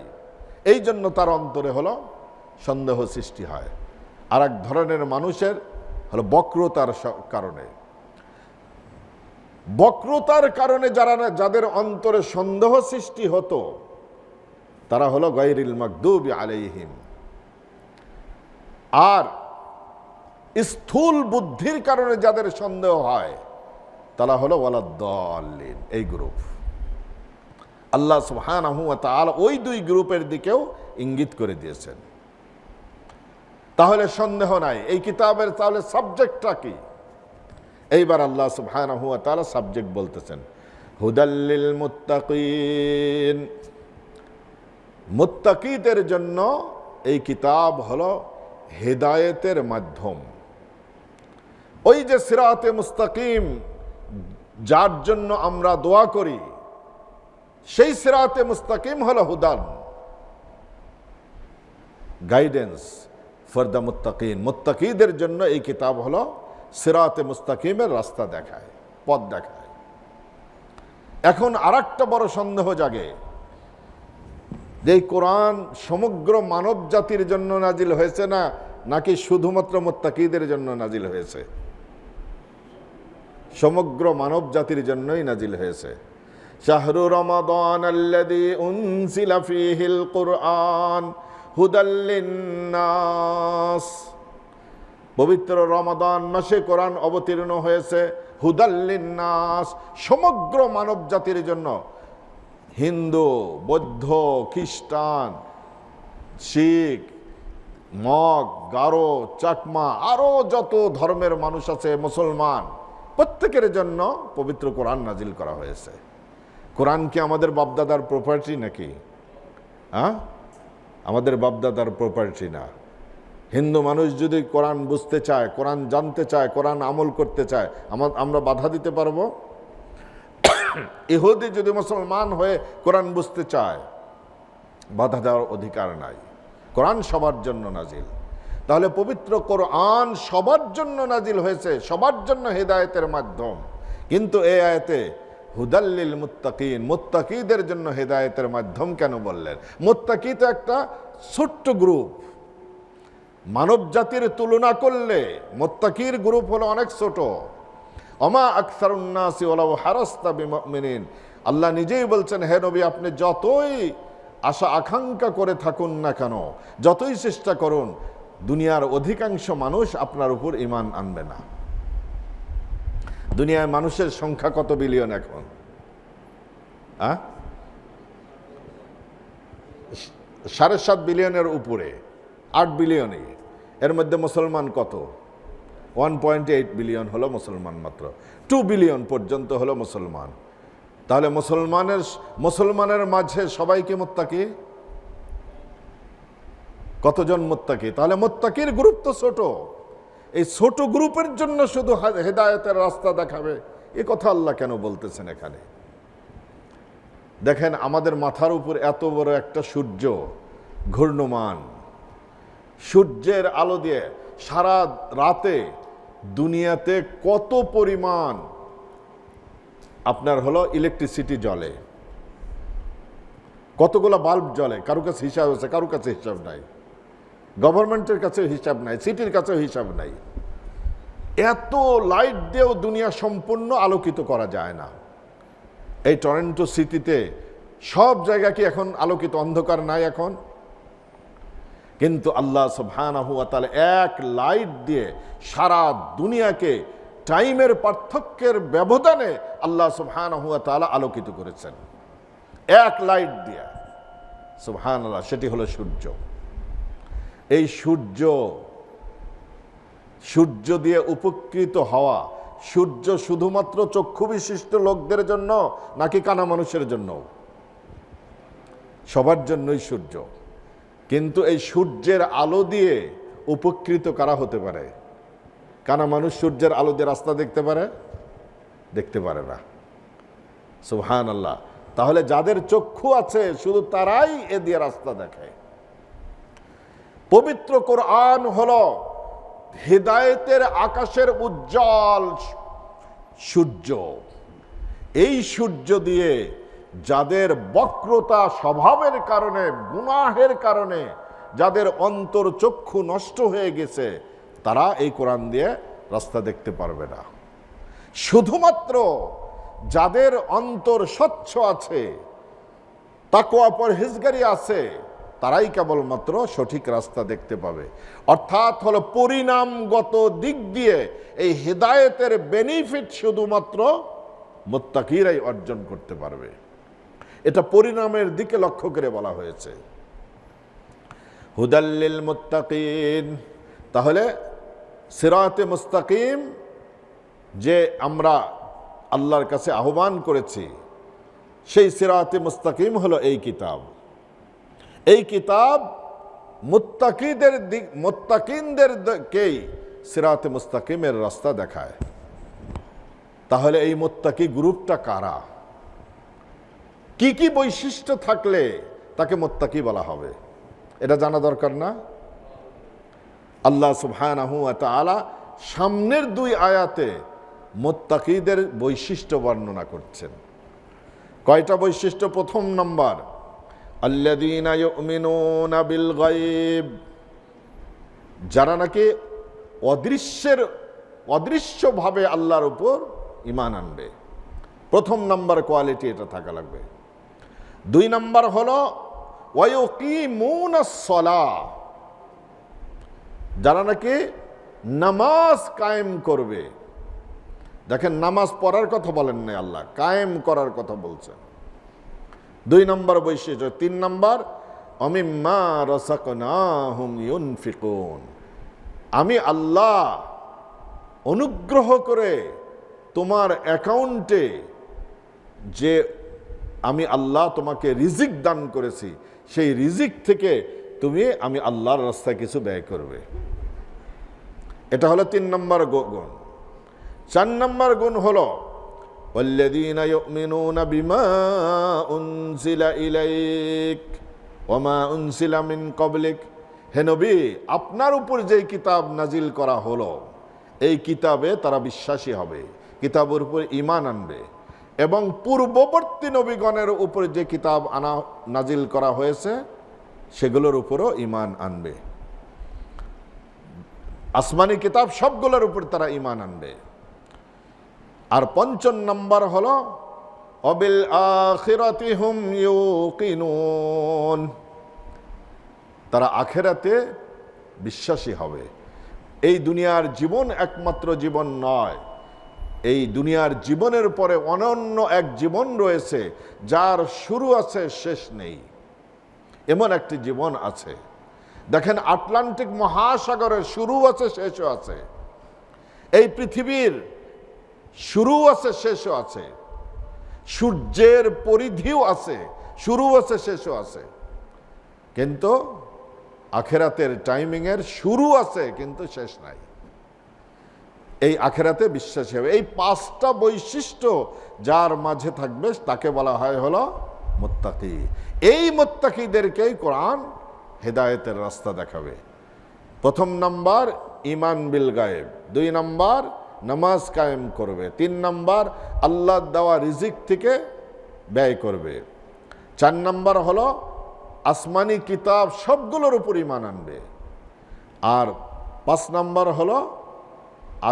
এই জন্য তার অন্তরে হলো সন্দেহ সৃষ্টি হয়। আর এক ধরনের মানুষের হলো বক্রতার কারণে। বক্রতার কারণে যাদের অন্তরে সন্দেহ সৃষ্টি হতো, তারা হলো গায়রিল মাগদুবি আলাইহিম, আর স্থূল বুদ্ধির কারণে যাদের সন্দেহ হয় তারা হলো ওয়ালাদ-দাল্লিন, এই গ্রুপ। আল্লাহ সুবহানাহু ওয়া তাআলা ওই দুই গ্রুপের দিকেও ইঙ্গিত করে দিয়েছেন। তাহলে সন্দেহ নাই এই কিতাবের তাহলে সাবজেক্টটা কি। এইবার আল্লাহ সুবহানাহু ওয়া তাআলা সাবজেক্ট বলতেছেন, হুদাল্লিল মুত্তাকিন, মুত্তাকিদের জন্য এই কিতাব হলো হেদায়েতের মাধ্যম। ওই যে সিরাতে মুস্তাকিম যার জন্য আমরা দোয়া করি, সেই সিরাতে মুস্তাকিম হলো হুদান, গাইডেন্স ফর দ্য মুত্তাকিন। মুত্তাকিদের জন্য এই কিতাব হলো সিরাতে মুস্তাকিমের রাস্তা দেখায়, পথ দেখায়। এখন আরেকটা বড় সন্দেহ জাগে যে কোরআন সমগ্র মানব জাতির জন্য নাজিল হয়েছে নাকি শুধুমাত্র মুত্তাকিদের জন্য নাজিল হয়েছে? সমগ্র মানব জাতির জন্যই নাজিল হয়েছে। শাহরু রমাদান আল্লাযী উনজিলা ফীহিল কুরআন হুদাল লিন্নাস, পবিত্র রমাদান মাসে কোরআন অবতীর্ণ হয়েছে হুদাল লিন্নাস, সমগ্র মানব জাতির জন্য। হিন্দু, বৌদ্ধ, খ্রিস্টান, শিখ, মগ, গারো, চাকমা, আরো যত ধর্মের মানুষ আছে, মুসলমান, প্রত্যেকের জন্য পবিত্র কোরআন নাজিল করা হয়েছে। কোরআন কি আমাদের বাপদাদার প্রপার্টি নাকি? আমাদের বাপদাদার প্রপার্টি না। হিন্দু মানুষ যদি কোরআন বুঝতে চায়, কোরআন জানতে চায়, কোরআন আমল করতে চায়, আমরা বাধা দিতে পারবো? ইহুদি যদি মুসলমান হয়ে কোরআন বুঝতে চায়, বাধা দেওয়ার অধিকার নাই। কোরআন সবার জন্য নাজিল। তাহলে পবিত্র কোরআন সবার জন্য নাজিল হয়েছে, সবার জন্য হেদায়েতের মাধ্যম। কিন্তু এই আয়াতে হুদাল্লিল মুত্তাকিন, মুত্তাকিদের জন্য হেদায়েতের মাধ্যম কেন বললেন? মুত্তাকি তো একটা ছোট্ট গ্রুপ, মানব জাতির তুলনা করলে মুত্তাকির গ্রুপ হলো অনেক ছোট। ওমা আকসারুন নাসি ওয়ালাউ হারাসতা বিমুমিনিন, আল্লাহ নিজেই বলছেন, হে নবী আপনি যতই আশা আকাঙ্ক্ষা করে থাকুন না কেন, যতই চেষ্টা করুন, দুনিয়ার অধিকাংশ মানুষ আপনার উপর ঈমান আনবে না। দুনিয়ায় মানুষের সংখ্যা কত বিলিয়ন এখন? 7.5 বিলিয়নের উপরে, 8 বিলিয়নই। এর মধ্যে মুসলমান কত? 1.8 বিলিয়ন হলো মুসলমান, মাত্র 2 বিলিয়ন পর্যন্ত হলো মুসলমান। তাহলে মুসলমানের মাঝে সবাই কি মুত্তাকি? কতজন মুত্তাকি? তাহলে মুত্তাকির গ্রুপ তো ছোট। এই ছোট গ্রুপের জন্য শুধু হেদায়েতের রাস্তা দেখাবে, এ কথা আল্লাহ কেন বলতেছেন এখানে? দেখেন আমাদের মাথার উপর এত বড় একটা সূর্য ঘূর্ণমান, সূর্যের আলো দিয়ে সারা রাতে দুনিয়াতে কত পরিমাণ আপনার হলো ইলেকট্রিসিটি জ্বলে, কতগুলো বাল্ব জ্বলে, কারো কাছে হিসাব আছে, কারো কাছে হিসাব নাই, গভর্নমেন্টের কাছে হিসাব নাই, সিটির কাছেও হিসাব নাই। এত লাইট দিয়েও দুনিয়া সম্পূর্ণ আলোকিত করা যায় না। এই টরন্টো সিটিতে সব জায়গা কি এখন আলোকিত? অন্ধকার নাই এখন। কিন্তু আল্লাহ সুবহানাহু ওয়া তাআলা এক লাইট দিয়ে সারা দুনিয়াকে টাইমের পার্থক্যের ব্যবধানে আল্লাহ সুবহানাহু ওয়া তাআলা আলোকিত করেছেন, এক লাইট দিয়ে। সুবহানাল্লাহ, সেটি হলো সূর্য। এই সূর্য দিয়ে উপকৃত হওয়া, সূর্য শুধুমাত্র চক্ষু বিশিষ্ট লোকদের জন্য নাকি কানা মানুষের জন্য? সবার জন্যই সূর্য। কিন্তু এই সূর্যের আলো দিয়ে উপকৃত কারা হতে পারে? কানা মানুষ সূর্যের আলো দিয়ে রাস্তা দেখতে পারে? দেখতে পারে না। সুবহানাল্লাহ। তাহলে যাদের চক্ষু আছে শুধু তারাই এ দিয়ে রাস্তা দেখে। পবিত্র কোরআন হলো হিদায়েতের আকাশের উজ্জ্বল সূর্য। এই সূর্য দিয়ে যাদের বক্রতা স্বভাবের কারণে, গুনাহের কারণে যাদের অন্তর চক্ষু নষ্ট হয়ে গেছে, তারা এই কোরআন দিয়ে রাস্তা দেখতে পারবে না। শুধুমাত্র যাদের অন্তর স্বচ্ছ আছে, তাকওয়া পরহেজগারি আছে, তারাই কেবলমাত্র সঠিক রাস্তা দেখতে পাবে। অর্থাৎ হলো পরিণামগত দিক দিয়ে এই হেদায়েতের বেনিফিট শুধুমাত্র মুত্তাকিরাই অর্জন করতে পারবে। এটা পরিণামের দিকে লক্ষ্য করে বলা হয়েছে। হুদাল্লিল মুত্তাকিন, তাহলে সিরাতে মুস্তাকিম যে আমরা আল্লাহর কাছে আহ্বান করেছি, সেই সিরাতে মুস্তাকিম হলো এই কিতাব। এই কিতাব মুত্তাকিনদেরকেই সিরাতে মুস্তাকিমের রাস্তা দেখায়। তাহলে এই মুত্তাকি গ্রুপটা কারা? কি কি বৈশিষ্ট্য থাকলে তাকে মুত্তাকি বলা হবে, এটা জানা দরকার না? আল্লাহ সুবহানাহু ওয়া তাআলা সামনের 2 আয়াতে মুত্তাকিদের বৈশিষ্ট্য বর্ণনা করছেন। কয়টা বৈশিষ্ট্য? প্রথম নম্বর, আল্লাযীনা ইউমিনুনা বিল গায়ব, যারা নাকি অদৃশ্যভাবে আল্লাহর উপর ঈমান আনবে। প্রথম নাম্বার কোয়ালিটি এটা থাকা লাগবে। 2 নাম্বার হলো ওয়ায়ুকিমুনাস সালাহ, যারা নাকি নামাজ কায়েম করবে। দেখেন, নামাজ পড়ার কথা বলেন নাই আল্লাহ, কায়েম করার কথা বলছেন। 2 নম্বর বৈশিষ্ট্য। 3 নম্বর, অমিম্মা রাযাকনাহুম ইউনফিকুন, আমি আল্লাহ অনুগ্রহ করে তোমার অ্যাকাউন্টে যে আমি আল্লাহ তোমাকে রিজিক দান করেছি, সেই রিজিক থেকে তুমি আমি আল্লাহর রাস্তায় কিছু ব্যয় করবে। এটা হলো 3 নম্বর গুণ। 4 নম্বর গুণ হলো ওয়াল্লাযীনা ইউমিনুনা বিমা উনজিলা ইলাইক ওয়া মা উনজিলা মিন ক্বাবলিক, হে নবী, আপনার উপর যে কিতাব নাজিল করা হলো এই কিতাবে তারা বিশ্বাসী হবে, কিতাবের উপর ঈমান আনবে, এবং পূর্ববর্তী নবীগণের উপর যে কিতাব নাজিল করা হয়েছে সেগুলোর উপরও ঈমান আনবে। আসমানি কিতাব সবগুলোর উপর তারা ঈমান আনবে। আর 5 নম্বর হলো অবিল আখিরাতি হুম ইউকিনুন, তারা আখিরাতে বিশ্বাসী হবে। এই দুনিয়ার জীবন একমাত্র জীবন নয়, এই দুনিয়ার জীবনের পরে অনন্য এক জীবন রয়েছে, যার শুরু আছে শেষ নেই। এমন একটি জীবন আছে। দেখেন, আটলান্টিক মহাসাগরের শুরু আছে, শেষও আছে। এই পৃথিবীর শুরু আছে, শেষও আছে। সূর্যের পরিধিও আছে, শুরু আছে, শেষও আছে। কিন্তু আখিরাতের টাইমিংয়ের শুরু আছে কিন্তু শেষ নাই। এই আখিরাতে বিশ্বাসী হবে। এই 5টা বৈশিষ্ট্য যার মাঝে থাকবে তাকে বলা হয় হলো মুত্তাকি। এই মুত্তাকিদেরকেই কোরআন হেদায়েতের রাস্তা দেখাবে। 1 নাম্বার ঈমান বিল গায়েব, 2 নাম্বার নামাজ কায়েম করবে, 3 নাম্বার আল্লাহর দেওয়া রিজিক থেকে ব্যয় করবে, 4 নাম্বার হলো আসমানি কিতাব সবগুলোর উপর ঈমান আনবে, আর 5 নাম্বার হলো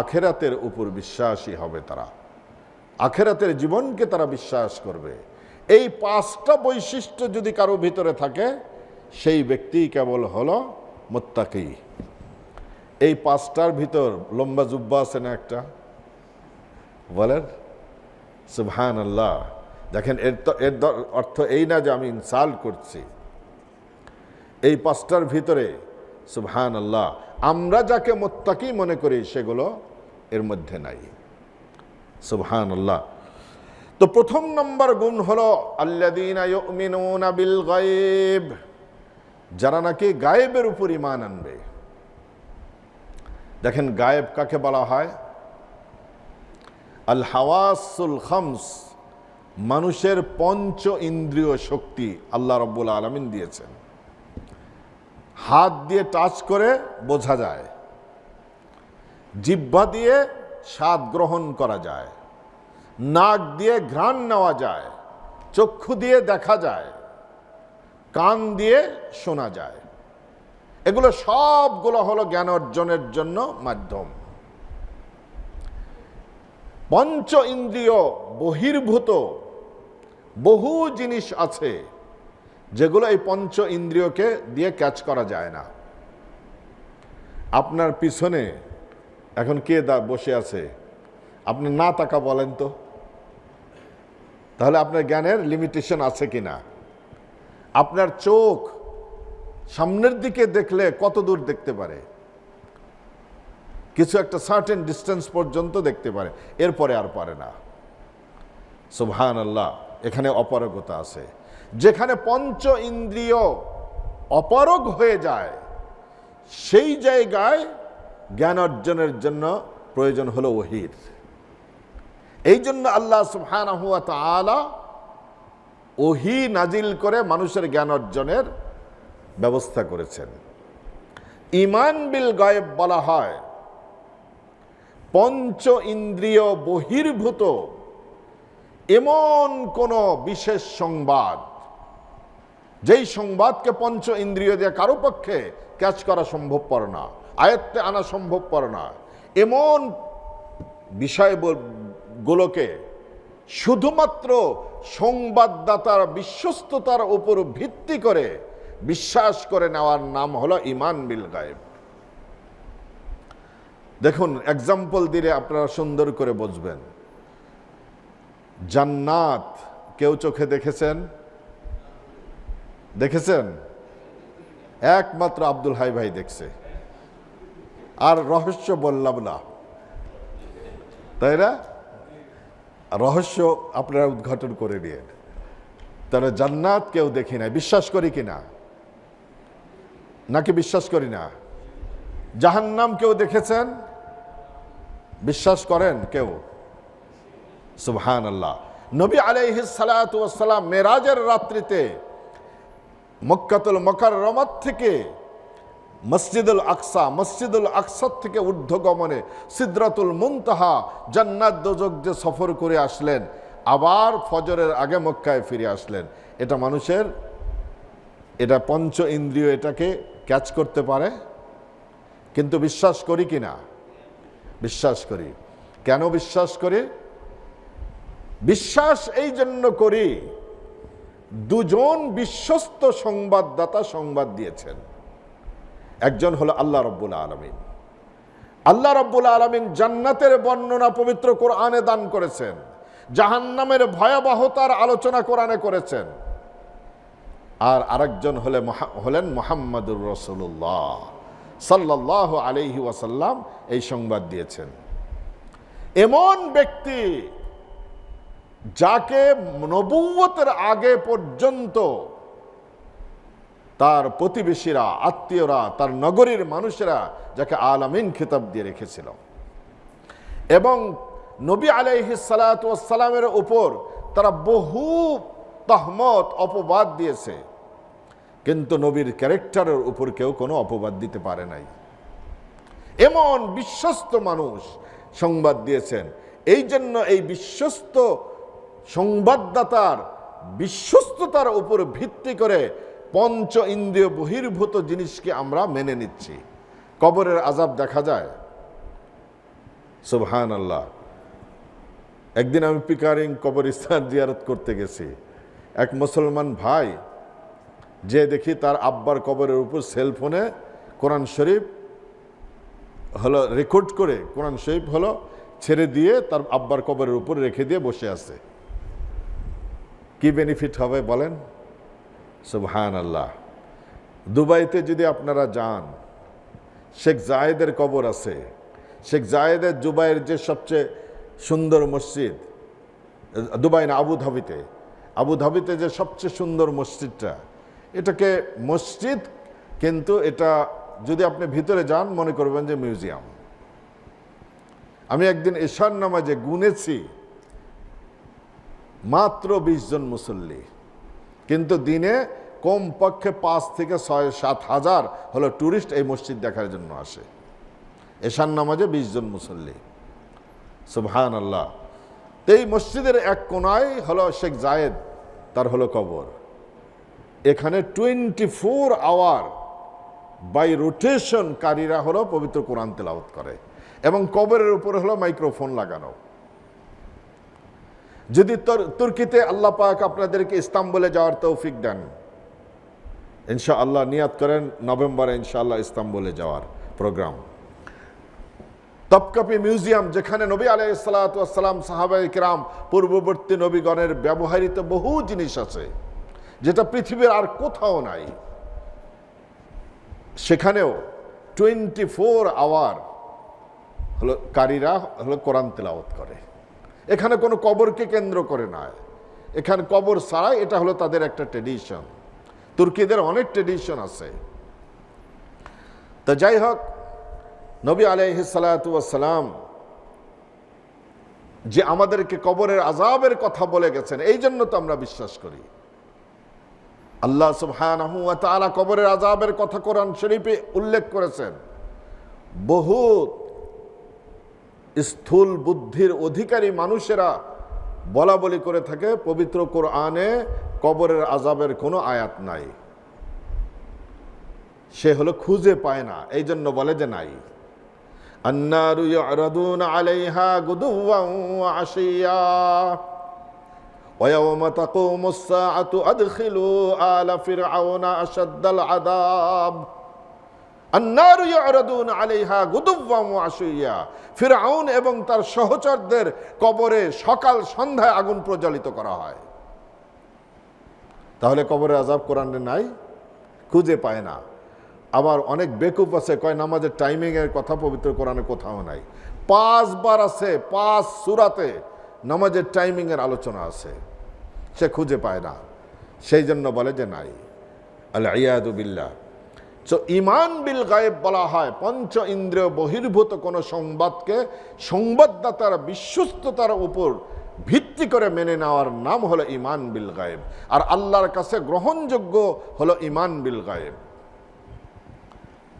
আখিরাতের উপর বিশ্বাসী হবে। তারা আখিরাতের জীবনকে তারা বিশ্বাস করবে। এই 5টা বৈশিষ্ট্য যদি কারো ভিতরে থাকে সেই ব্যক্তি কেবল হলো মুত্তাকি। এই 5টার ভিতর লম্বা জুব্বা আছে না একটা, বলেন সুবহানাল্লাহ। দেখেন, এর অর্থ এই না যে আমি ইনসাল্ট করছি। এই 5টার ভিতরে সুবহানাল্লাহ আমরা যাকে মুত্তাকি মনে করি সেগুলো এর মধ্যে নাই। সুবহানাল্লাহ। তো 1 নম্বর গুণ হলো আল্লাযীনা ইউমিনুনা বিল গায়ব, যারা নাকি গায়েবের উপর ঈমান আনবে। দেখেন, গায়েব কাকে বলা হয়? আল হাওয়াসুল খামস, মানুষের 5 ইন্দ্রিয় শক্তি আল্লাহ রাব্বুল আলামিন দিয়েছেন। হাত দিয়ে টাচ করে বোঝা যায়, জিহ্বা দিয়ে স্বাদ গ্রহণ করা যায়, নাক দিয়ে ঘ্রাণ নেওয়া যায়, চক্ষু দিয়ে দেখা যায়, কান দিয়ে শোনা যায়। এগুলো সবগুলো হলো জ্ঞান অর্জনের জন্য মাধ্যম। 5 ইন্দ্রিয় বহির্ভূত বহু জিনিস আছে যেগুলো এই পঞ্চ ইন্দ্রিয়কে দিয়ে ক্যাচ করা যায় না। আপনার পিছনে এখন কে বসে আছে, আপনি না তাকা বলেন তো, তাহলে আপনার জ্ঞানের লিমিটেশন আছে কিনা? আপনার চোখ সামনের দিকে দেখলে কত দূর দেখতে পারে? কিছু একটা সার্টেন ডিস্টেন্স পর্যন্ত দেখতে পারে, এরপরে আর পারে না। সুবহানাল্লাহ, এখানে অপারগতা আছে। যেখানে পঞ্চ ইন্দ্রিয় অপারগ হয়ে যায়, সেই জায়গায় জ্ঞান অর্জনের জন্য প্রয়োজন হলো ওহীর। এই জন্য আল্লাহ সুবহানাহু ওয়া তাআলা ওহী নাজিল করে মানুষের জ্ঞান অর্জনের ব্যবস্থা করেছেন। ঈমান বিল গায়ব বলা হয় পঞ্চ ইন্দ্রিয় বহির্ভূত এমন কোন বিশেষ সংবাদ, যেই সংবাদকে পঞ্চ ইন্দ্রিয় দিয়ে কারো পক্ষে ক্যাচ করা সম্ভবপর না, আয়ত্তে আনা সম্ভবপর না, এমন বিষয়গুলোকে শুধুমাত্র সংবাদদাতার বিশ্বস্ততার উপর ভিত্তি করে বিশ্বাস করে নেওয়ার নাম হলো ঈমান বিল গায়ব। দেখুন, এক্সাম্পল দিলে আপনারা সুন্দর করে বুঝবেন। জান্নাত কেউ চোখে দেখেছেন? দেখেছেন? একমাত্র আব্দুল হাই ভাই দেখছে। আর রহস্য বললাম না, তাই না? রহস্য আপনারা উদ্ঘাটন করে নিয়ে, তারা জান্নাত কেউ দেখি না, বিশ্বাস করি কিনা? নাকি বিশ্বাস করি না? জাহান্নাম কেউ দেখেছেন? বিশ্বাস করেন কেউ? সুবহানাল্লাহ। নবী আলাইহিস সালাতু ওয়াস সালাম মেরাজের রাত্রিতে মক্কাতুল মুকাররমাত থেকে মসজিদুল আকসা থেকে ঊর্ধ্বগমনে সিদরাতুল মুনতাহা জান্নাত দোজখ যে সফর করে আসলেন, আবার ফজরের আগে মক্কায় ফিরে আসলেন। এটা মানুষের, এটা পঞ্চ ইন্দ্রিয় এটাকে ক্যাচ করতে পারে। কিন্তু বিশ্বাস করি কিনা? বিশ্বাস করি। কেন বিশ্বাস করি? বিশ্বাস এই জন্য করি, দুজন বিশ্বস্ত সংবাদদাতা সংবাদ দিয়েছেন। একজন হলো আল্লাহ রাব্বুল আলামিন। আল্লাহ রাব্বুল আলামিন জান্নাতের বর্ণনা পবিত্র কোরআনে দান করেছেন, জাহান্নামের ভয়াবহতার আলোচনা কোরআনে করেছেন। আর আরেকজন হলেন মুহাম্মাদুর রাসূলুল্লাহ সাল্লাল্লাহু আলাইহি ওয়াসাল্লাম, এই সংবাদ দিয়েছেন। এমন ব্যক্তি যাকে নবুয়তের আগে পর্যন্ত তার প্রতিবেশীরা, আত্মীয়রা, তার নগরীর মানুষেরা যাকে আলামিন খেতাব দিয়ে রেখেছিল, এবং নবী আলাইহিস সালাতু ওয়াস সালামের উপর তারা বহু তহমত অপবাদ দিয়েছে, কিন্তু নবীর ক্যারেক্টারের উপর কেউ কোনো অপবাদ দিতে পারে নাই। এমন বিশ্বস্ত মানুষ সংবাদ দিয়েছেন। এই জন্য এই বিশ্বস্ত সংবাদদাতার বিশ্বস্ততার উপর ভিত্তি করে পঞ্চ ইন্দ্রিয় বহির্ভূত জিনিসকে আমরা মেনে নিচ্ছি। কবরের আযাব দেখা যায়, সুবহানাল্লাহ। একদিন আমি পিকারিং কবরস্থান জিয়ারত করতে গেছি। এক মুসলমান ভাই যে দেখি তার আব্বার কবরের উপর সেলফোনে কোরআন শরীফ হলো রেকর্ড করে, কোরআন শরীফ হলো ছেড়ে দিয়ে তার আব্বার কবরের উপর রেখে দিয়ে বসে আছে। কি বেনিফিট হবে বলেন? সুবহানাল্লাহ। দুবাইতে যদি আপনারা যান, শেখ জায়েদের কবর আছে। শেখ জায়েদের দুবাইয়ের যে সবচেয়ে সুন্দর মসজিদ, দুবাই না, আবুধাবিতে যে সবচেয়ে সুন্দর মসজিদটা, এটাকে মসজিদ, কিন্তু এটা যদি আপনি ভিতরে যান মনে করবেন যে মিউজিয়াম। আমি একদিন এশার নামাজে গুনেছি মাত্র 20 জন মুসল্লি, কিন্তু দিনে কমপক্ষে 5 থেকে 6-7 হাজার হলো ট্যুরিস্ট এই মসজিদ দেখার জন্য আসে। এশার নামাজে 20 জন মুসল্লি, সুবহানাল্লাহ। এই মসজিদের এক কোনায় হলো শেখ জায়েদ, তার হলো কবর। এখানে 24 আওয়ার বাই রোটেশন কারীরা হলো পবিত্র কোরআন তেলাওয়াত করে, এবং কবরের উপরে হলো মাইক্রোফোন লাগানো। যদি তুর্কিতে আল্লাহ পাক আপনাদেরকে ইস্তাম্বুলে যাওয়ার তৌফিক দেন, ইনশাআল্লাহ নিয়াত করেন নভেম্বরে ইনশাআল্লাহ ইস্তাম্বুলে যাওয়ার প্রোগ্রাম। তপকাপি মিউজিয়াম, যেখানে নবী আলাইহিস সালাতু ওয়াস সালাম, সাহাবায়ে কিরাম, পূর্ববর্তী নবীগণের ব্যবহৃত বহু জিনিস আছে যেটা পৃথিবীর আর কোথাও নাই। সেখানেও 24 আওয়ার হলো কারীরা হলো কোরআন তেলাওয়াত করে। এখানে কোনো কবরকে কেন্দ্র করে না, এখানে কবর ছাড়াই, এটা হলো তাদের একটা ট্রেডিশন। তুর্কিদের অনেক ট্রেডিশন আছে। তো যাই হোক, নবী আলাইহিস সালাতু ওয়াস সালাম যে আমাদেরকে কবরের আযাবের কথা বলে গেছেন, এই জন্য তো আমরা বিশ্বাস করি। আল্লাহ সুবহানাহু ওয়া তাআলা কবরের আযাবের কথা কোরআন শরীফে উল্লেখ করেছেন। বহু স্থূল বুদ্ধির অধিকারী মানুষেরা বলা বলি করে থাকে পবিত্র কোরআনে কবরের আযাবের কোনো আয়াত নাই, সে হলো খুঁজে পায় না, এই জন্য বলে যে নাই। আন্নারু ইউরাদুনা আলাইহা গুদুওয়ান ওয়া আশিয়া ওয়া ইয়াওমা তাকুমুস সাআতু আদখিলু আলা ফিরআউনা আশাদ্দাল আযাব। আন্নারু ইউরাদুনা আলাইহা গুদুওয়ান ওয়া আশিয়া, ফিরআউন এবং তার সহচরদের কবরে সকাল সন্ধ্যায় আগুন প্রজ্বলিত করা হয়। তাহলে কবরের আযাব কোরআনে নাই, খুঁজে পায় না। আবার অনেক বেকুফ আছে, কয় নামাজের টাইমিংয়ের কথা পবিত্র কোরআনে কোথাও নাই। 5 বার আছে, 5 সূরাতে নামাজের টাইমিংয়ের আলোচনা আছে, সে খুঁজে পায় না, সেই জন্য বলে যে নাই। আল ইয়াদু বিল্লাহ। তো ঈমান বিল গায়েব বলা হয় পঞ্চ ইন্দ্রিয় বহির্ভূত কোনো সংবাদকে সংবাদদাতার বিশ্বস্ততার উপর ভিত্তি করে মেনে নেওয়ার নাম হলো ঈমান বিল গায়েব। আর আল্লাহর কাছে গ্রহণযোগ্য হলো ঈমান বিল গায়েব।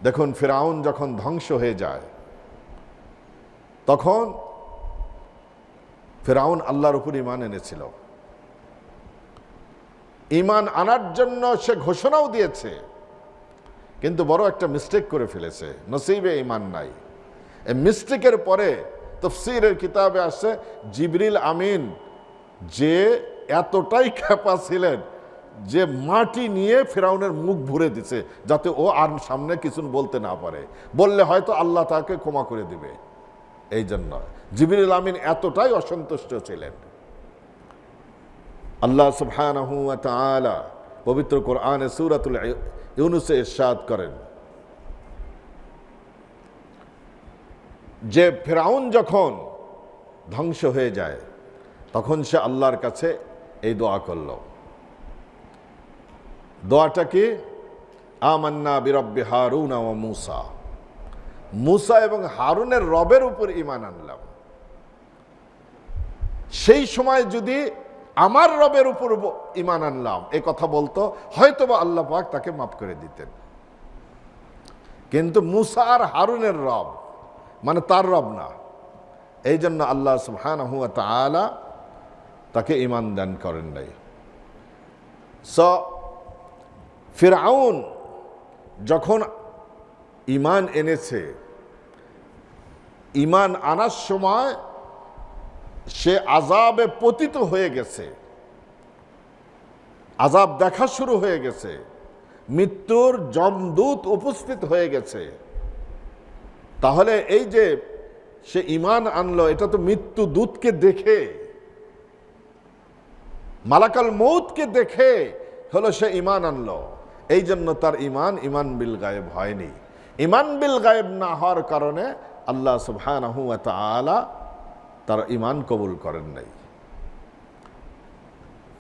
দেখুন, ফিরআউন যখন ধ্বংস হয়ে যায়, তখন ফিরআউন আল্লাহর উপর ঈমান এনেছিল। ঈমান আনার জন্য সে ঘোষণাও দিয়েছে, কিন্তু বড় একটা মিস্টেক করে ফেলেছে, নসিবে ঈমান নাই। এই মিস্টেকের পরে তাফসীরের কিতাবে আসছে জিবরিল আমিন যে এতটাই ক্ষেপা ছিলেন যে মাটি নিয়ে ফিরআউনের মুখ ভরে দিছে, যাতে ও আর সামনে কিছু বলতে না পারে, বললে হয়তো আল্লাহ তাকে ক্ষমা করে দিবে। এই জন্য জিবরিল আমিন এতটাই অসন্তুষ্ট ছিলেন। আল্লাহ সুবহানাহু ওয়া তাআলা পবিত্র কোরআনে সূরাতুল ইউনূসে ইরশাদ করেন যে ফিরআউন যখন ধ্বংস হয়ে যায়, তখন সে আল্লাহর কাছে এই দোয়া করল। দোয়াটা কি? আমান্না বিরব্বি হারুন ওয়া মূসা। মূসা এবং হারুনের রবের উপর ঈমান আনলাম। সেই সময় যদি আমার রবের উপর ঈমান আনলাম এই কথা বলতো, হয়তোবা আল্লাহ পাক তাকে মাফ করে দিতেন। কিন্তু মূসা আর হারুনের রব মানে তার রব না, এই জন্য আল্লাহ সুবহানাহু ওয়া তাআলা তাকে ঈমান দান করেন নাই। ফিরআউন যখন ঈমান এনেছে, ঈমান আনার সময় সে আযাবে পতিত হয়ে গেছে, আযাব দেখা শুরু হয়ে গেছে, মৃত্যুর যমদূত উপস্থিত হয়ে গেছে। তাহলে এই যে সে ঈমান আনলো, এটা তো মৃত্যু দূতকে দেখে, মালাকাল মউতকে দেখে হলো সে ঈমান আনলো। এই জন্য তার ঈমান বিল গায়েব হয়নি। ঈমান বিল গায়েব না হওয়ার কারণে আল্লাহ সুবহানাহু ওয়া তাআলা তার ঈমান কবুল করেন নাই।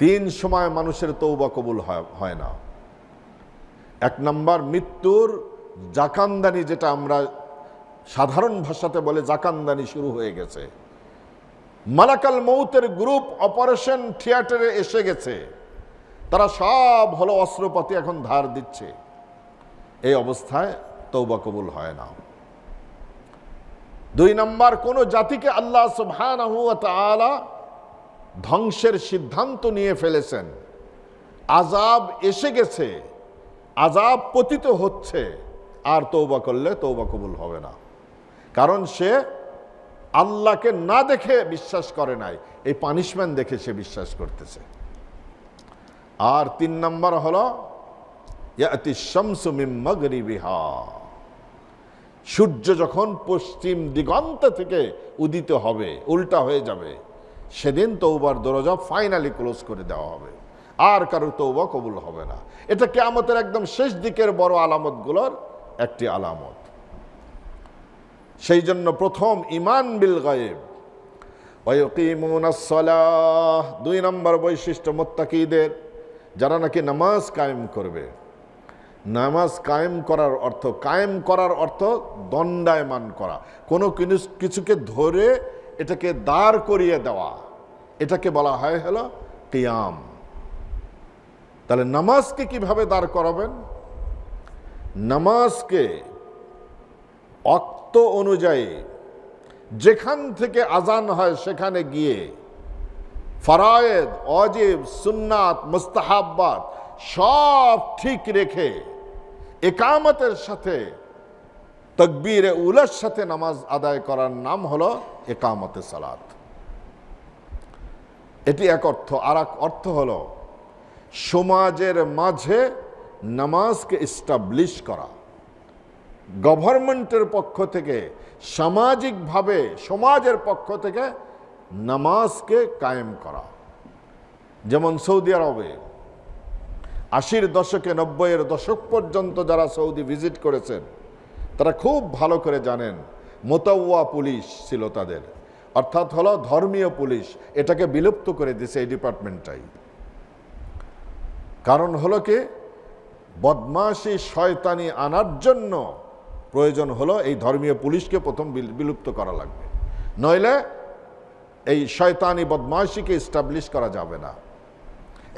3 সময় মানুষের তওবা কবুল হয় না। 1 নম্বর, মৃত্যুর জাকান্দানি, যেটা আমরা সাধারণ ভাষাতে বলে জাকান্দানি শুরু হয়ে গেছে। মালাকাল মউতের গ্রুপ অপারেশন থিয়েটারে এসে গেছে, তারা সব হলো অস্ত্রপাতি এখন ধার দিচ্ছে। এই অবস্থায় তওবা কবুল হয় না। 2 নম্বর, কোন জাতিকে আল্লাহ সুবহানাহু ওয়া তাআলা ধ্বংসের সিদ্ধান্ত নিয়ে ফেলেছেন, আযাব এসে গেছে, আযাব পতিত হচ্ছে, আর তওবা করলে তওবা কবুল হবে না। কারণ সে আল্লাহকে না দেখে বিশ্বাস করে নাই, এই পানিশমেন্ট দেখে সে বিশ্বাস করতেছে। আর 3 নম্বর হলো ইয়াতি শামসু মিন মাগরিবিহা, সূর্য যখন পশ্চিম দিগন্ত থেকে উদিত হবে, উল্টা হয়ে যাবে, সেদিন তওবার দরজা ফাইনালি ক্লোজ করে দেওয়া হবে, আর কারো তওবা কবুল হবে না। এটা কিয়ামতের একদম শেষ দিকের বড় আলামতগুলোর একটি আলামত। সেই জন্য প্রথম ঈমান বিল গায়ব ওয়া ইয়াকিমুনাস সালাহ, 2 নম্বর বৈশিষ্ট্য মুত্তাকিদের, যারা নাকি নামাজ কায়েম করবে। নামাজ কায়েম করার অর্থ দণ্ডায়মান করা, কোনো কিছুকে ধরে এটাকে দাঁড় করিয়ে দেওয়া, এটাকে বলা হয় হলো কিয়াম। তাহলে নামাজকে কিভাবে দাঁড় করাবেন? নামাজকে ওয়াক্ত অনুযায়ী যেখান থেকে আজান হয় সেখানে গিয়ে ফরায়েদ, ওয়াজিব, সুন্নাত, মুস্তাহাব্বাত সব ঠিক রেখে ইকামতের সাথে তাকবীরে উলার সাথে নামাজ আদায় করার নাম হলো ইকামতে সালাত। এটি এক অর্থ। আর এক অর্থ হলো সমাজের মাঝে নামাজকে এস্টাবলিশ করা, গভর্নমেন্টের পক্ষ থেকে, সামাজিকভাবে সমাজের পক্ষ থেকে নামাজকে কায়েম করা। যেমন সৌদি আরবে 80-র দশকে, 90-এর দশক পর্যন্ত যারা সৌদি ভিজিট করেছেন তারা খুব ভালো করে জানেন মোতাওয়া পুলিশ ছিল তাদের, অর্থাৎ হলো ধর্মীয় পুলিশ। এটাকে বিলুপ্ত করে দিয়েছে এই ডিপার্টমেন্টটাই। কারণ হলো কি, বদমাশি শয়তানি আনার জন্য প্রয়োজন হলো এই ধর্মীয় পুলিশকে প্রথম বিলুপ্ত করা লাগবে, নইলে এই শয়তানি বদমাশিকে এস্টাবলিশ করা যাবে না।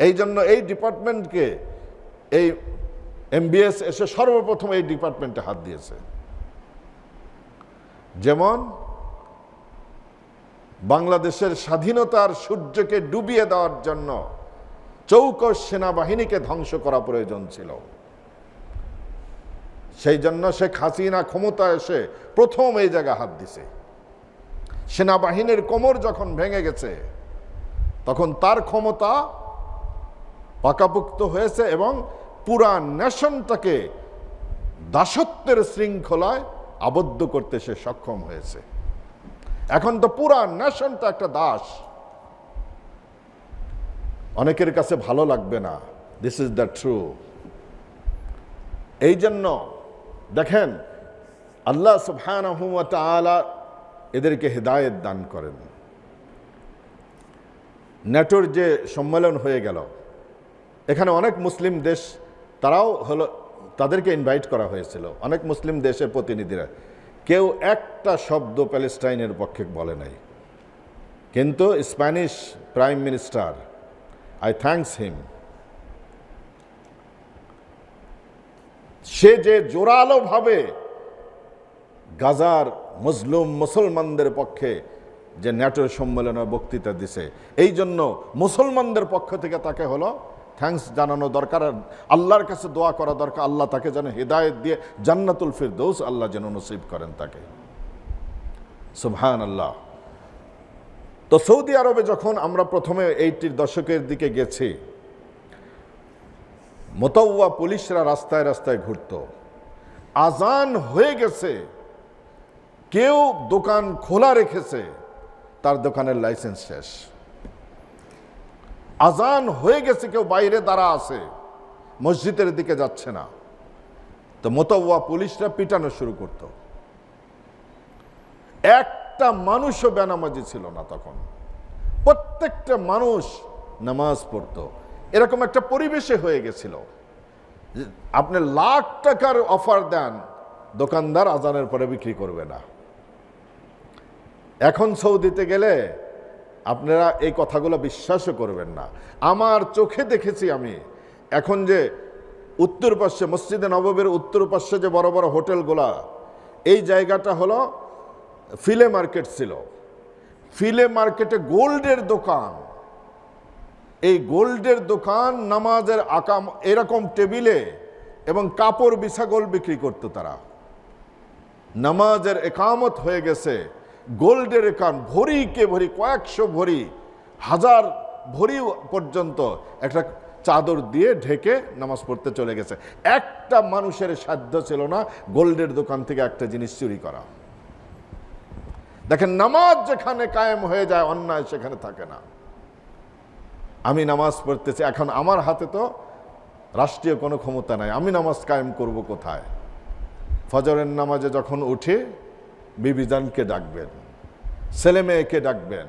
এই জন্য এই ডিপার্টমেন্টকে, এই MBS এসে সর্বপ্রথম এই ডিপার্টমেন্টে হাত দিয়েছে। যেমন বাংলাদেশের স্বাধীনতার সূর্যকে ডুবিয়ে দেওয়ার জন্য চৌকস সেনাবাহিনীকে ধ্বংস করা প্রয়োজন ছিল, সেই জন্য শেখ হাসিনা ক্ষমতা এসে প্রথম এই জায়গা হাত দিছে। সেনাবাহিনীর কোমর যখন ভেঙে গেছে তখন তার ক্ষমতা পাকাপোক্ত হয়েছে এবং পুরা নেশনটাকে দাসত্বের শৃঙ্খলায় আবদ্ধ করতে সে সক্ষম হয়েছে। এখন তো পুরা নেশনটা একটা দাস। অনেকের কাছে ভালো লাগবে না, দিস ইজ দ্য ট্রু। এই জন্য দেখেন আল্লাহ সুবহানাহু ওয়া তাআলা এদেরকে হিদায়াত দান করেন। ন্যাটোর যে সম্মেলন হয়ে গেল, এখানে অনেক মুসলিম দেশ, তারাও হলো, তাদেরকে ইনভাইট করা হয়েছিল, অনেক মুসলিম দেশের প্রতিনিধিরা। কেউ একটা শব্দ প্যালেস্টাইনের পক্ষে বলে নাই, কিন্তু Spanish prime minister, I thanks him, সে যে জোরালোভাবে গাজার মুসলিম মুসলমানদের পক্ষে যে ন্যাটোর সম্মেলনে বক্তৃতা দিছে, এই জন্য মুসলমানদের পক্ষ থেকে তাকে হলো থ্যাঙ্কস জানানো দরকার, আল্লাহর কাছে দোয়া করা দরকার, আল্লাহ তাকে যেন হিদায়াত দিয়ে জান্নাতুল ফিরদৌস আল্লাহ যেন নসিব করেন তাকে। সুবহানাল্লাহ। তো সৌদি আরবে যখন আমরা প্রথমে 80-র দশকের দিকে গেছি, মোতাওয়া পুলিশরা রাস্তায় রাস্তায় ঘুরত। আজান হয়ে গেছে, কেউ দোকান খোলা রেখেছে, তার দোকানের লাইসেন্স শেষ। আজান হয়ে গেছে, কেউ বাইরে দাঁড়া আছে, মসজিদের দিকে যাচ্ছে না, তো মোতাওয়া পুলিশরা পিটানো শুরু করত। একটা মানুষও বেনামাজি ছিল না তখন, প্রত্যেকটা মানুষ নামাজ পড়তো। এরকম একটা পরিবেশে হয়ে গেছিল। আপনি লাখ টাকার অফার দেন, দোকানদার আজানের পরে বিক্রি করবে না। এখন সৌদিতে গেলে আপনারা এই কথাগুলো বিশ্বাসও করবেন না। আমার চোখে দেখেছি আমি। এখন যে উত্তর পাশে, মসজিদে নববীর উত্তর পাশে যে বড় বড় হোটেলগুলা, এই জায়গাটা হলো ফিলে মার্কেট ছিল। ফিলে মার্কেটে গোল্ডের দোকান, এই গোল্ডের দোকান, নামাজের আকাম এরকম টেবিলে এবং কাপড় বিছা গোল্ড বিক্রি করতো তারা। নামাজের একামত হয়ে গেছে, গোল্ডের একান ভরিকে ভরি, কয়েকশো ভরি, হাজার ভরি পর্যন্ত একটা চাদর দিয়ে ঢেকে নামাজ পড়তে চলে গেছে। একটা মানুষের সাধ্য ছিল না গোল্ডের দোকান থেকে একটা জিনিস চুরি করা। দেখেন, নামাজ যেখানে কায়েম হয়ে যায় অন্যায় সেখানে থাকে না। আমি নামাজ পড়তেছি, এখন আমার হাতে তো রাষ্ট্রীয় কোনো ক্ষমতা নাই, আমি নামাজ কায়েম করব কোথায়? ফজরের নামাজে যখন উঠে বিবিজানকে ডাকবেন, ছেলে মেয়েকে ডাকবেন,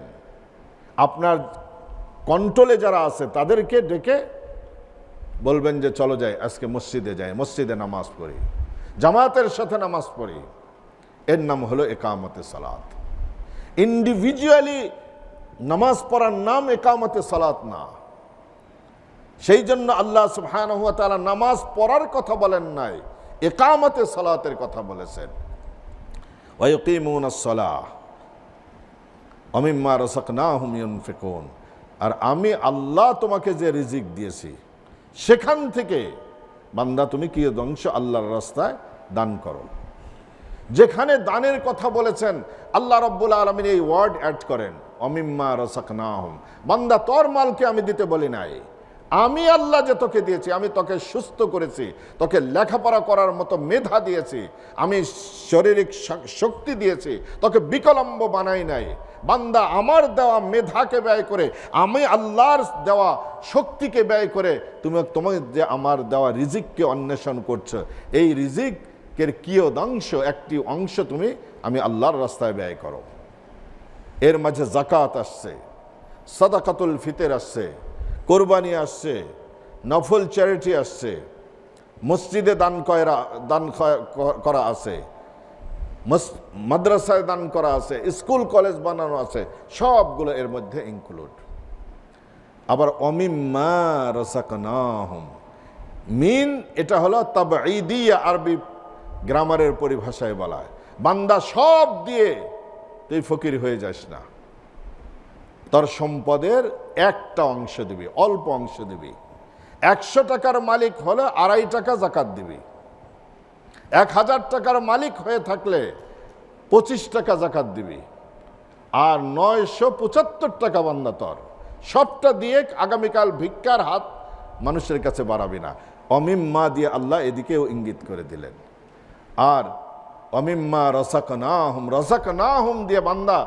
আপনার কন্ট্রোলে যারা আছে তাদেরকে ডেকে বলবেন যে চলো যাই, আজকে মসজিদে যাই, মসজিদে নামাজ পড়ি, জামাতের সাথে নামাজ পড়ি। এর নাম হলো একামতে সালাত। ইন্ডিভিজুয়ালি নামাজ পড়ার নাম একামতে সালাত না। সেই জন্য আল্লাহ সুবহানাহু ওয়া তাআলা নামাজ পড়ার কথা বলেন নাই, একামতে সালাতের কথা বলেছেন। ওয়া ইউকিমুনাস সালাহ ওয়া মিম্মা রাযাকনাহুম ইউনফিকুন। আর আমি আল্লাহ তোমাকে যে রিজিক দিয়েছি সেখান থেকে বান্দা তুমি কি অংশ আল্লাহর রাস্তায় দান করো। যেখানে দানের কথা বলেছেন আল্লাহ রাব্বুল আলামিন এই ওয়ার্ড অ্যাড করেন, অমিম্মা রাযাকনাহুম। বান্দা তোর মালকে আমি দিতে বলি নাই, আমি আল্লাহ যে তোকে দিয়েছি, আমি তোকে সুস্থ করেছি, তোকে লেখাপড়া করার মতো মেধা দিয়েছি, আমি শারীরিক শক্তি দিয়েছি, তোকে বিকলাঙ্গ বানাই নাই। বান্দা আমার দেওয়া মেধাকে ব্যয় করে, আমি আল্লাহর দেওয়া শক্তিকে ব্যয় করে তোমাকে যে আমার দেওয়া রিজিককে অন্বেষণ করছো, এই রিজিকের কিয়দাংশ একটি অংশ তুমি আমি আল্লাহর রাস্তায় ব্যয় করো। এর মাঝে যাকাত আসছে, সাদাকাতুল ফিতর আসছে, কোরবানি আসছে, নফল চ্যারিটি আসছে, মসজিদে দান করা আছে, মাদ্রাসায় দান করা আছে, স্কুল কলেজ বানানো আছে, সবগুলো এর মধ্যে ইনক্লুড। আবার অমিম্মা রাযাকনাহুম, মিন এটা হলো তাবঈদিয়া, আরবি গ্রামারের পরিভাষায় বলা হয়। বান্দা সব দিয়ে তুই ফকির হয়ে যাস না, তোর সম্পদের একটা অংশ দিবি, অল্প অংশ দিবি। 100 টাকার মালিক হলে 2.5 টাকা যাকাত দিবি। 1000 টাকার মালিক হয়ে থাকলে 25 টাকা যাকাত দিবি। আর 975 টাকা বান্দা তোর, সবটা দিয়ে আগামীকাল ভিক্ষার হাত মানুষের কাছে বাড়াবি না। অমিম্মা দিয়ে আল্লাহ এদিকেও ইঙ্গিত করে দিলেন। আর অমিম্মা রাযাকনাহুম, রাযাকনাহুম দিয়ে বান্দা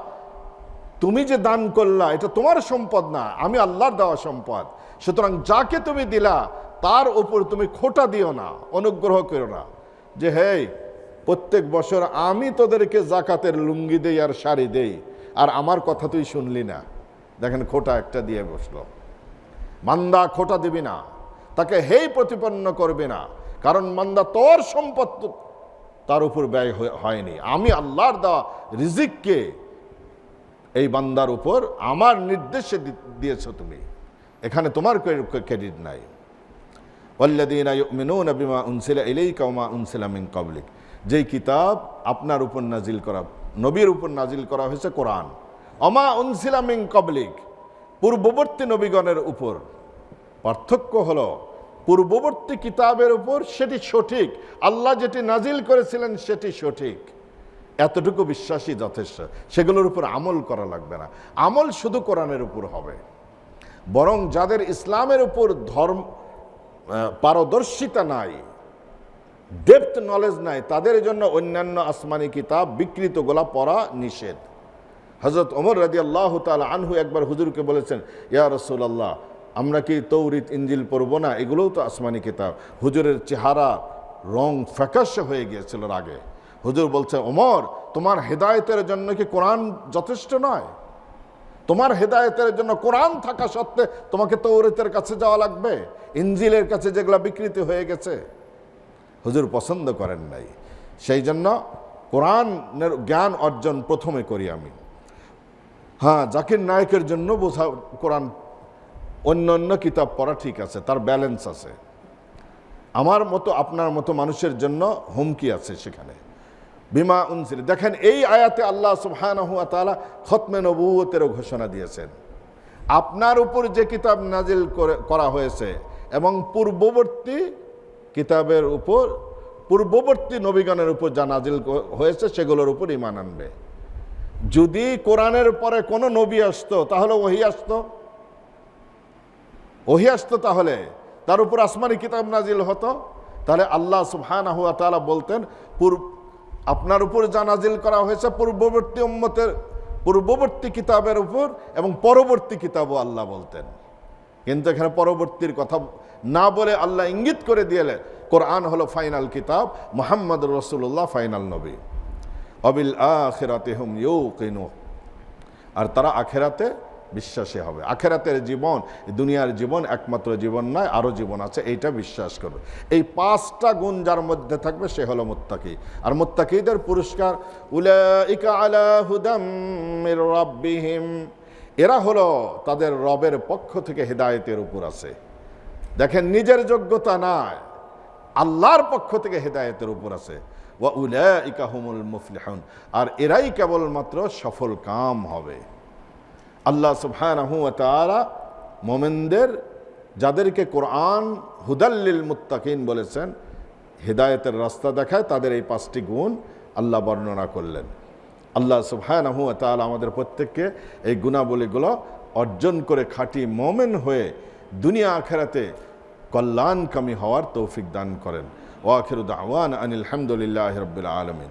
তুমি যে দান করলা এটা তোমার সম্পদ না, আমি আল্লাহর দেওয়া সম্পদ। সুতরাং যাকে তুমি দিলা তার উপর তুমি খোটা দিও না, অনুগ্রহ করো না যে হে প্রত্যেক বছর আমি তোদেরকে জাকাতের লুঙ্গি দেই আর শাড়ি দেই, আর আমার কথা তুই শুনলি না। দেখেন, খোটা একটা দিয়ে বসলো। বান্দা খোটা দিবি না, তাকে হেই প্রতিপন্ন করবে না, কারণ বান্দা তোর সম্পদ তার উপর ব্যয় হয়নি, আমি আল্লাহর দেওয়া রিজিককে এই বান্দার উপর আমার নির্দেশে দিয়েছ তুমি, এখানে তোমার ক্রেডিট নাই। ওয়াল্লাযীনা ইউমিনুনা বিমা উনজিলা ইলাইকা ওয়া মা উনজিলা মিন ক্বাবলিক, যেই কিতাব আপনার উপর নাজিল করা, নবীর উপর নাজিল করা হয়েছে কোরআন, ওমা উনজিলা মিন ক্বাবলিক, পূর্ববর্তী নবীগণের উপর। পার্থক্য হলো পূর্ববর্তী কিতাবের উপর সেটি সঠিক, আল্লাহ যেটি নাজিল করেছিলেন সেটি সঠিক, এতটুকু বিশ্বাসই যথেষ্ট, সেগুলোর উপর আমল করা লাগবে না। আমল শুধু কোরআনের উপর হবে। বরং যাদের ইসলামের উপর পারদর্শিতা নাই, ডেপথ নলেজ নাই, তাদের জন্য অন্যান্য আসমানি কিতাব বিকৃতগুলা পড়া নিষেধ। হযরত ওমর রাদিয়াল্লাহু তাআলা আনহু একবার হুজুরকে বলেছেন, ইয়া রাসূলুল্লাহ, আমরা কি তৌরিত ইনজিল পড়বো না? এগুলোও তো আসমানি কিতাব। হুজুরের চেহারা রং ফ্যাকাশে হয়ে গিয়েছিল রাগে। হুজুর বলছে, ওমর, তোমার হেদায়েতের জন্য কি কোরআন যথেষ্ট নয়? তোমার হেদায়েতের জন্য কোরআন থাকা সত্ত্বে তোমাকে তৌরাতের কাছে যাওয়া লাগবে, ইনজিলের কাছে যেগুলো বিকৃতি হয়ে গেছে? হুজুর পছন্দ করেন নাই। সেই জন্য কোরআনের জ্ঞান অর্জন প্রথমে করি আমি। হ্যাঁ, জাকির নায়েকের জন্য বোঝা কোরআন, অন্য অন্য কিতাব পড়া ঠিক আছে, তার ব্যালেন্স আছে। আমার মতো আপনার মতো মানুষের জন্য হুমকি আছে সেখানে। বিমা উনজিল, দেখেন এই আয়াতে আল্লাহ সুবহানাহু ওয়া তাআলা খতমে নবুয়তেরও ঘোষণা দিয়েছেন। আপনার উপর যে কিতাব নাজিল করা হয়েছে এবং পূর্ববর্তী কিতাবের উপর, পূর্ববর্তী নবীগণের উপর যা নাজিল হয়েছে সেগুলোর উপর ঈমান আনবে। যদি কোরআনের পরে কোনো নবী আসতো তাহলে ওহী আসতো, ওহী আসতো তাহলে তার উপর আসমানি কিতাব নাজিল হতো, তাহলে আল্লাহ সুবহানাহু ওয়া তাআলা বলতেন আপনার উপর যা নাজিল করা হয়েছে পূর্ববর্তী উম্মতের পূর্ববর্তী কিতাবের উপর এবং পরবর্তী কিতাবও আল্লাহ বলতেন। কিন্তু এখানে পরবর্তীর কথা না বলে আল্লাহ ইঙ্গিত করে দিয়েলেন কোরআন হলো ফাইনাল কিতাব, মুহাম্মদুর রাসূলুল্লাহ ফাইনাল নবী। অবিল আখিরাতি হুম ইউকিনুন, আর তারা আখেরাতে বিশ্বাসী হবে। আখেরাতের জীবন দুনিয়ার জীবন একমাত্র জীবন নয়, আরও জীবন আছে, এইটা বিশ্বাস করবে। এই 5টা গুণ যার মধ্যে থাকবে সে হলো মুত্তাকি। আর মুত্তাকিদের পুরস্কার উলাইকা আলা হুদাম মির রাব্বিহিম, এরা হলো তাদের রবের পক্ষ থেকে হেদায়েতের উপর আছে। দেখেন, নিজের যোগ্যতা নয়, আল্লাহর পক্ষ থেকে হেদায়েতের উপর আছে। ওয়া উলাইকা হুমুল মুফলিহুন, আর এরাই কেবলমাত্র সফল কাম হবে। আল্লাহ সুবহানাহু ওয়া তাআলা মুমিনদের, যাদেরকে কোরআন হুদাল্লিল মুত্তাকিন বলেছেন, হেদায়েতের রাস্তা দেখায়, তাদের এই 5টি গুণ আল্লাহ বর্ণনা করলেন। আল্লাহ সুবহানাহু ওয়া তাআলা আমাদের প্রত্যেককে এই গুণাবলীগুলো অর্জন করে খাঁটি মুমিন হয়ে দুনিয়া আখিরাতে কল্যাণকামী হওয়ার তৌফিক দান করেন। ওয়া আখিরু দাওয়ানা আনিল হামদুলিল্লাহি রাব্বিল আলামিন।